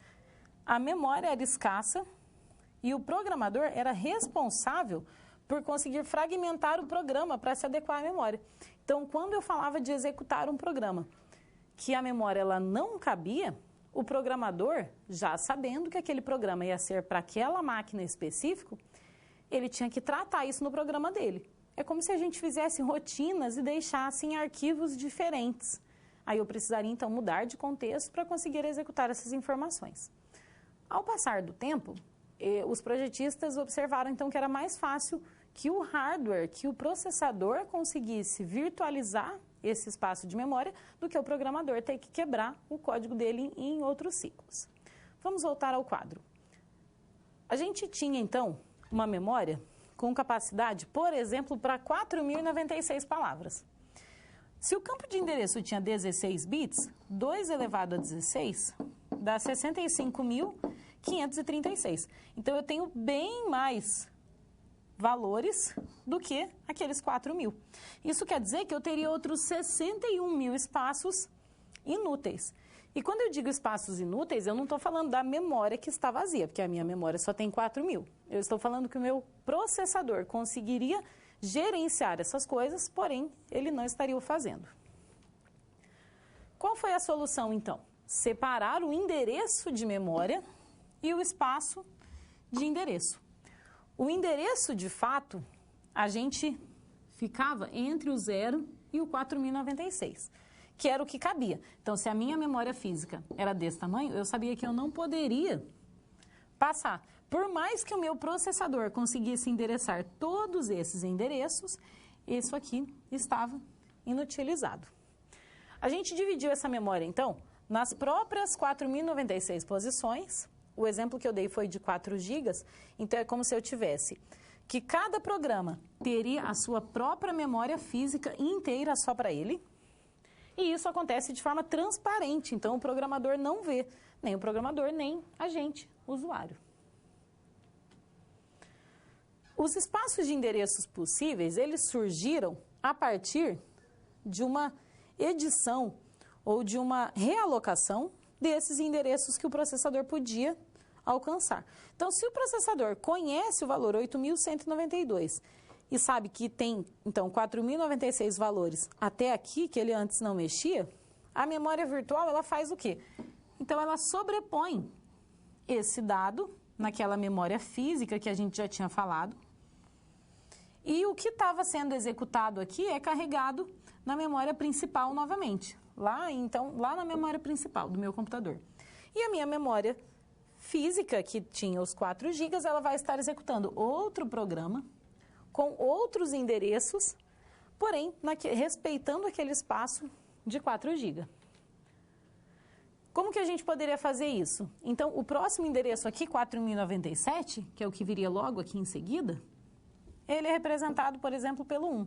a memória era escassa e o programador era responsável por conseguir fragmentar o programa para se adequar à memória. Então, quando eu falava de executar um programa que a memória ela não cabia, o programador, já sabendo que aquele programa ia ser para aquela máquina específica, ele tinha que tratar isso no programa dele. É como se a gente fizesse rotinas e deixasse em arquivos diferentes. Aí eu precisaria, então, mudar de contexto para conseguir executar essas informações. Ao passar do tempo, os projetistas observaram, então, que era mais fácil que o hardware, que o processador conseguisse virtualizar esse espaço de memória do que o programador ter que quebrar o código dele em outros ciclos. Vamos voltar ao quadro. A gente tinha, então, uma memória com capacidade, por exemplo, para 4.096 palavras. Se o campo de endereço tinha 16 bits, 2 elevado a 16 dá 65.536. Então, eu tenho bem mais valores do que aqueles 4.000. Isso quer dizer que eu teria outros 61.000 espaços inúteis. E quando eu digo espaços inúteis, eu não estou falando da memória que está vazia, porque a minha memória só tem 4.000. Eu estou falando que o meu processador conseguiria gerenciar essas coisas, porém, ele não estaria o fazendo. Qual foi a solução, então? Separar o endereço de memória e o espaço de endereço. O endereço, de fato, a gente ficava entre o 0 e o 4.096, que era o que cabia. Então, se a minha memória física era desse tamanho, eu sabia que eu não poderia passar. Por mais que o meu processador conseguisse endereçar todos esses endereços, isso aqui estava inutilizado. A gente dividiu essa memória, então, nas próprias 4.096 posições. O exemplo que eu dei foi de 4 GB, então é como se eu tivesse que cada programa teria a sua própria memória física inteira só para ele, e isso acontece de forma transparente, então o programador não vê, nem o programador, nem a gente, o usuário. Os espaços de endereços possíveis, eles surgiram a partir de uma edição ou de uma realocação desses endereços que o processador podia alcançar. Então, se o processador conhece o valor 8.192 e sabe que tem, então, 4.096 valores até aqui, que ele antes não mexia, a memória virtual, ela faz o quê? Então, ela sobrepõe esse dado naquela memória física que a gente já tinha falado, e o que estava sendo executado aqui é carregado na memória principal novamente, lá na memória principal do meu computador. E a minha memória física, que tinha os 4 GB, ela vai estar executando outro programa com outros endereços, porém, respeitando aquele espaço de 4 GB. Como que a gente poderia fazer isso? Então, o próximo endereço aqui, 4.097, que é o que viria logo aqui em seguida, ele é representado, por exemplo, pelo 1.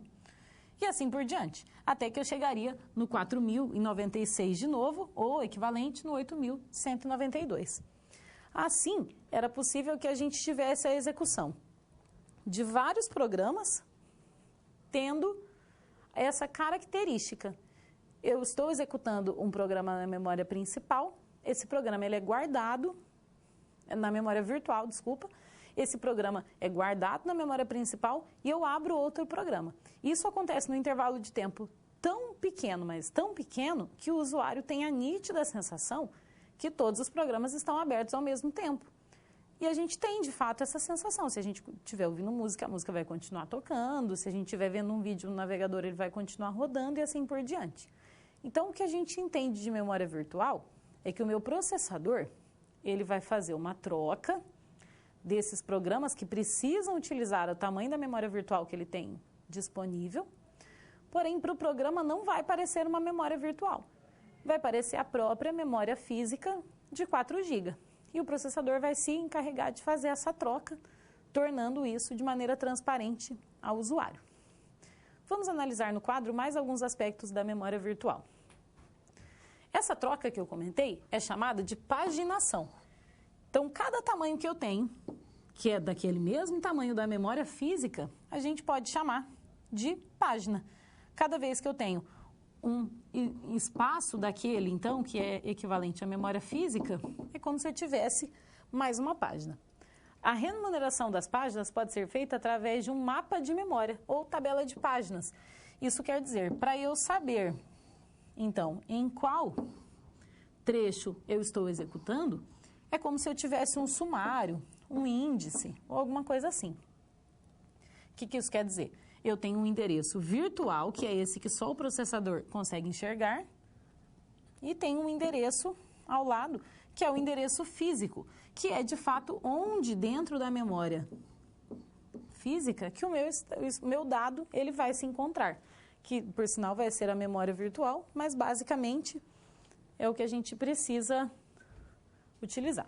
E assim por diante, até que eu chegaria no 4.096 de novo, ou equivalente no 8.192. Assim, era possível que a gente tivesse a execução de vários programas tendo essa característica. Eu estou executando um programa na memória principal, esse programa ele é guardado na memória virtual, desculpa. Esse programa é guardado na memória principal e eu abro outro programa. Isso acontece no intervalo de tempo tão pequeno, mas tão pequeno, que o usuário tem a nítida sensação que todos os programas estão abertos ao mesmo tempo. E a gente tem, de fato, essa sensação. Se a gente estiver ouvindo música, a música vai continuar tocando. Se a gente estiver vendo um vídeo no navegador, ele vai continuar rodando e assim por diante. Então, o que a gente entende de memória virtual é que o meu processador, ele vai fazer uma troca desses programas que precisam utilizar o tamanho da memória virtual que ele tem disponível. Porém, para o programa não vai parecer uma memória virtual. Vai parecer a própria memória física de 4 GB. E o processador vai se encarregar de fazer essa troca, tornando isso de maneira transparente ao usuário. Vamos analisar no quadro mais alguns aspectos da memória virtual. Essa troca que eu comentei é chamada de paginação. Então, cada tamanho que eu tenho, que é daquele mesmo tamanho da memória física, a gente pode chamar de página. Cada vez que eu tenho um espaço daquele, então, que é equivalente à memória física, é como se eu tivesse mais uma página. A remuneração das páginas pode ser feita através de um mapa de memória ou tabela de páginas. Isso quer dizer, para eu saber, então, em qual trecho eu estou executando, é como se eu tivesse um sumário, um índice ou alguma coisa assim. O que isso quer dizer? Eu tenho um endereço virtual, que é esse que só o processador consegue enxergar, e tem um endereço ao lado, que é o endereço físico, que é, de fato, onde dentro da memória física que o meu dado ele vai se encontrar, que, por sinal, vai ser a memória virtual, mas, basicamente, é o que a gente precisa utilizar.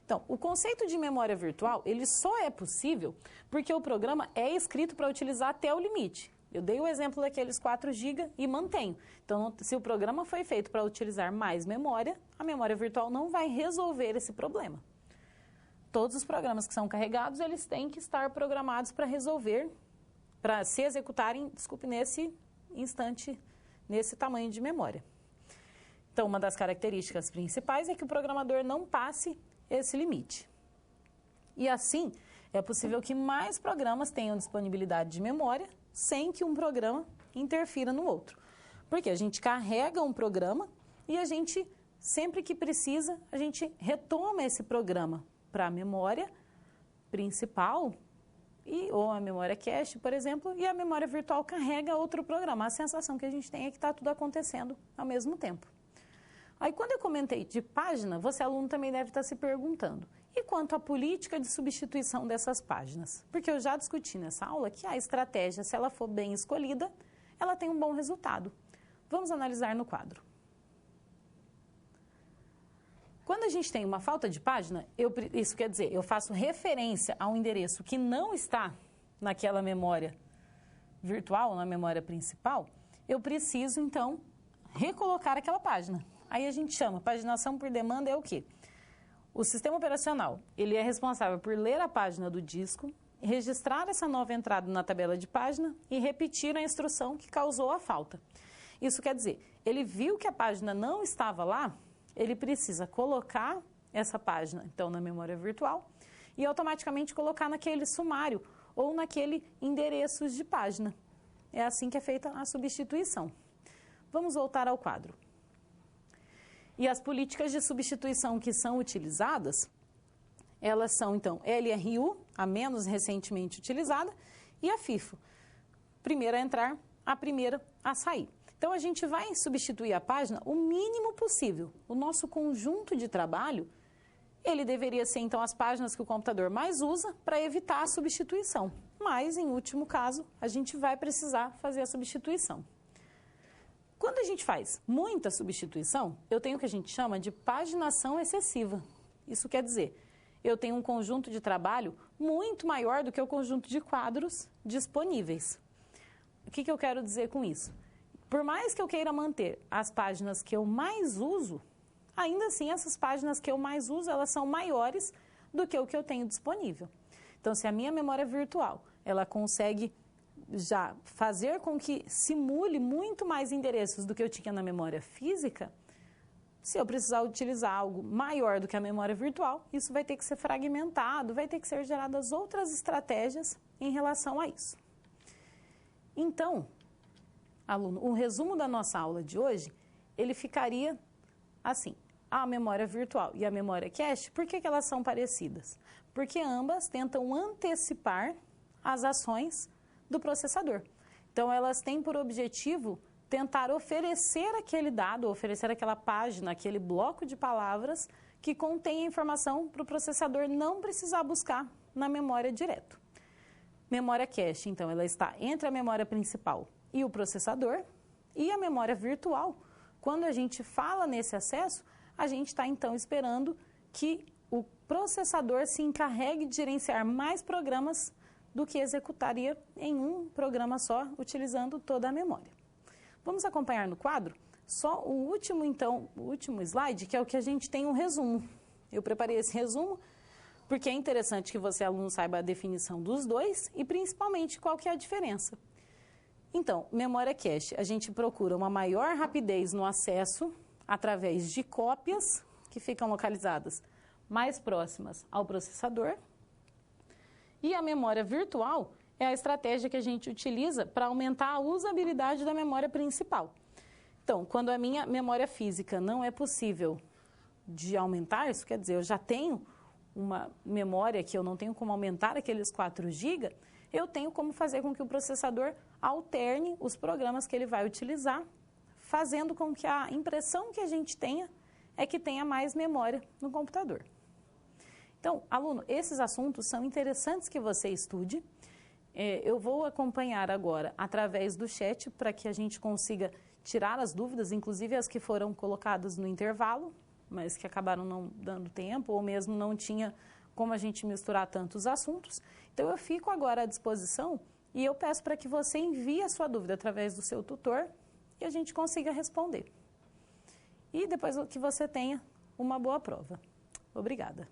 Então, o conceito de memória virtual, ele só é possível porque o programa é escrito para utilizar até o limite. Eu dei o exemplo daqueles 4 GB e mantenho. Então, se o programa foi feito para utilizar mais memória, a memória virtual não vai resolver esse problema. Todos os programas que são carregados, eles têm que estar programados para resolver, para se executarem, desculpe, nesse instante, nesse tamanho de memória. Então, uma das características principais é que o programador não passe esse limite. E assim, é possível que mais programas tenham disponibilidade de memória sem que um programa interfira no outro. Porque a gente carrega um programa e a gente, sempre que precisa, a gente retoma esse programa para a memória principal, ou a memória cache, por exemplo, e a memória virtual carrega outro programa. A sensação que a gente tem é que está tudo acontecendo ao mesmo tempo. Aí, quando eu comentei de página, você, aluno, também deve estar se perguntando, e quanto à política de substituição dessas páginas? Porque eu já discuti nessa aula que a estratégia, se ela for bem escolhida, ela tem um bom resultado. Vamos analisar no quadro. Quando a gente tem uma falta de página, isso quer dizer, eu faço referência a um endereço que não está naquela memória virtual, na memória principal, eu preciso, então, recolocar aquela página. Aí a gente chama, paginação por demanda é o quê? O sistema operacional, ele é responsável por ler a página do disco, registrar essa nova entrada na tabela de página e repetir a instrução que causou a falta. Isso quer dizer, ele viu que a página não estava lá, ele precisa colocar essa página, então, na memória virtual e automaticamente colocar naquele sumário ou naquele endereço de página. É assim que é feita a substituição. Vamos voltar ao quadro. E as políticas de substituição que são utilizadas, elas são, então, LRU, a menos recentemente utilizada, e a FIFO. Primeira a entrar, a primeira a sair. Então, a gente vai substituir a página o mínimo possível. O nosso conjunto de trabalho, ele deveria ser, então, as páginas que o computador mais usa para evitar a substituição. Mas, em último caso, a gente vai precisar fazer a substituição. Quando a gente faz muita substituição, eu tenho o que a gente chama de paginação excessiva. Isso quer dizer, eu tenho um conjunto de trabalho muito maior do que o conjunto de quadros disponíveis. O que eu quero dizer com isso? Por mais que eu queira manter as páginas que eu mais uso, ainda assim essas páginas que eu mais uso, elas são maiores do que o que eu tenho disponível. Então, se a minha memória virtual, ela consegue já fazer com que simule muito mais endereços do que eu tinha na memória física, Se eu precisar utilizar algo maior do que a memória virtual, isso vai ter que ser fragmentado, vai ter que ser geradas outras estratégias em relação a isso. Então, aluno, o resumo da nossa aula de hoje, ele ficaria assim: a memória virtual e a memória cache, por que elas são parecidas? Porque ambas tentam antecipar as ações do processador. Então, elas têm por objetivo tentar oferecer aquele dado, oferecer aquela página, aquele bloco de palavras que contém a informação para o processador não precisar buscar na memória direto. Memória cache, então, ela está entre a memória principal e o processador, e a memória virtual, quando a gente fala nesse acesso, a gente está, então, esperando que o processador se encarregue de gerenciar mais programas do que executaria em um programa só, utilizando toda a memória. Vamos acompanhar no quadro só o último, então, o último slide, que é o que a gente tem um resumo. Eu preparei esse resumo porque é interessante que você, aluno, saiba a definição dos dois e, principalmente, qual que é a diferença. Então, memória cache, a gente procura uma maior rapidez no acesso através de cópias que ficam localizadas mais próximas ao processador. E a memória virtual é a estratégia que a gente utiliza para aumentar a usabilidade da memória principal. Então, quando a minha memória física não é possível de aumentar, isso quer dizer, eu já tenho uma memória que eu não tenho como aumentar aqueles 4 GB, eu tenho como fazer com que o processador alterne os programas que ele vai utilizar, fazendo com que a impressão que a gente tenha é que tenha mais memória no computador. Então, aluno, esses assuntos são interessantes que você estude. Eu vou acompanhar agora através do chat para que a gente consiga tirar as dúvidas, inclusive as que foram colocadas no intervalo, mas que acabaram não dando tempo ou mesmo não tinha como a gente misturar tantos assuntos. Então, eu fico agora à disposição e eu peço para que você envie a sua dúvida através do seu tutor e a gente consiga responder. E depois que você tenha uma boa prova. Obrigada.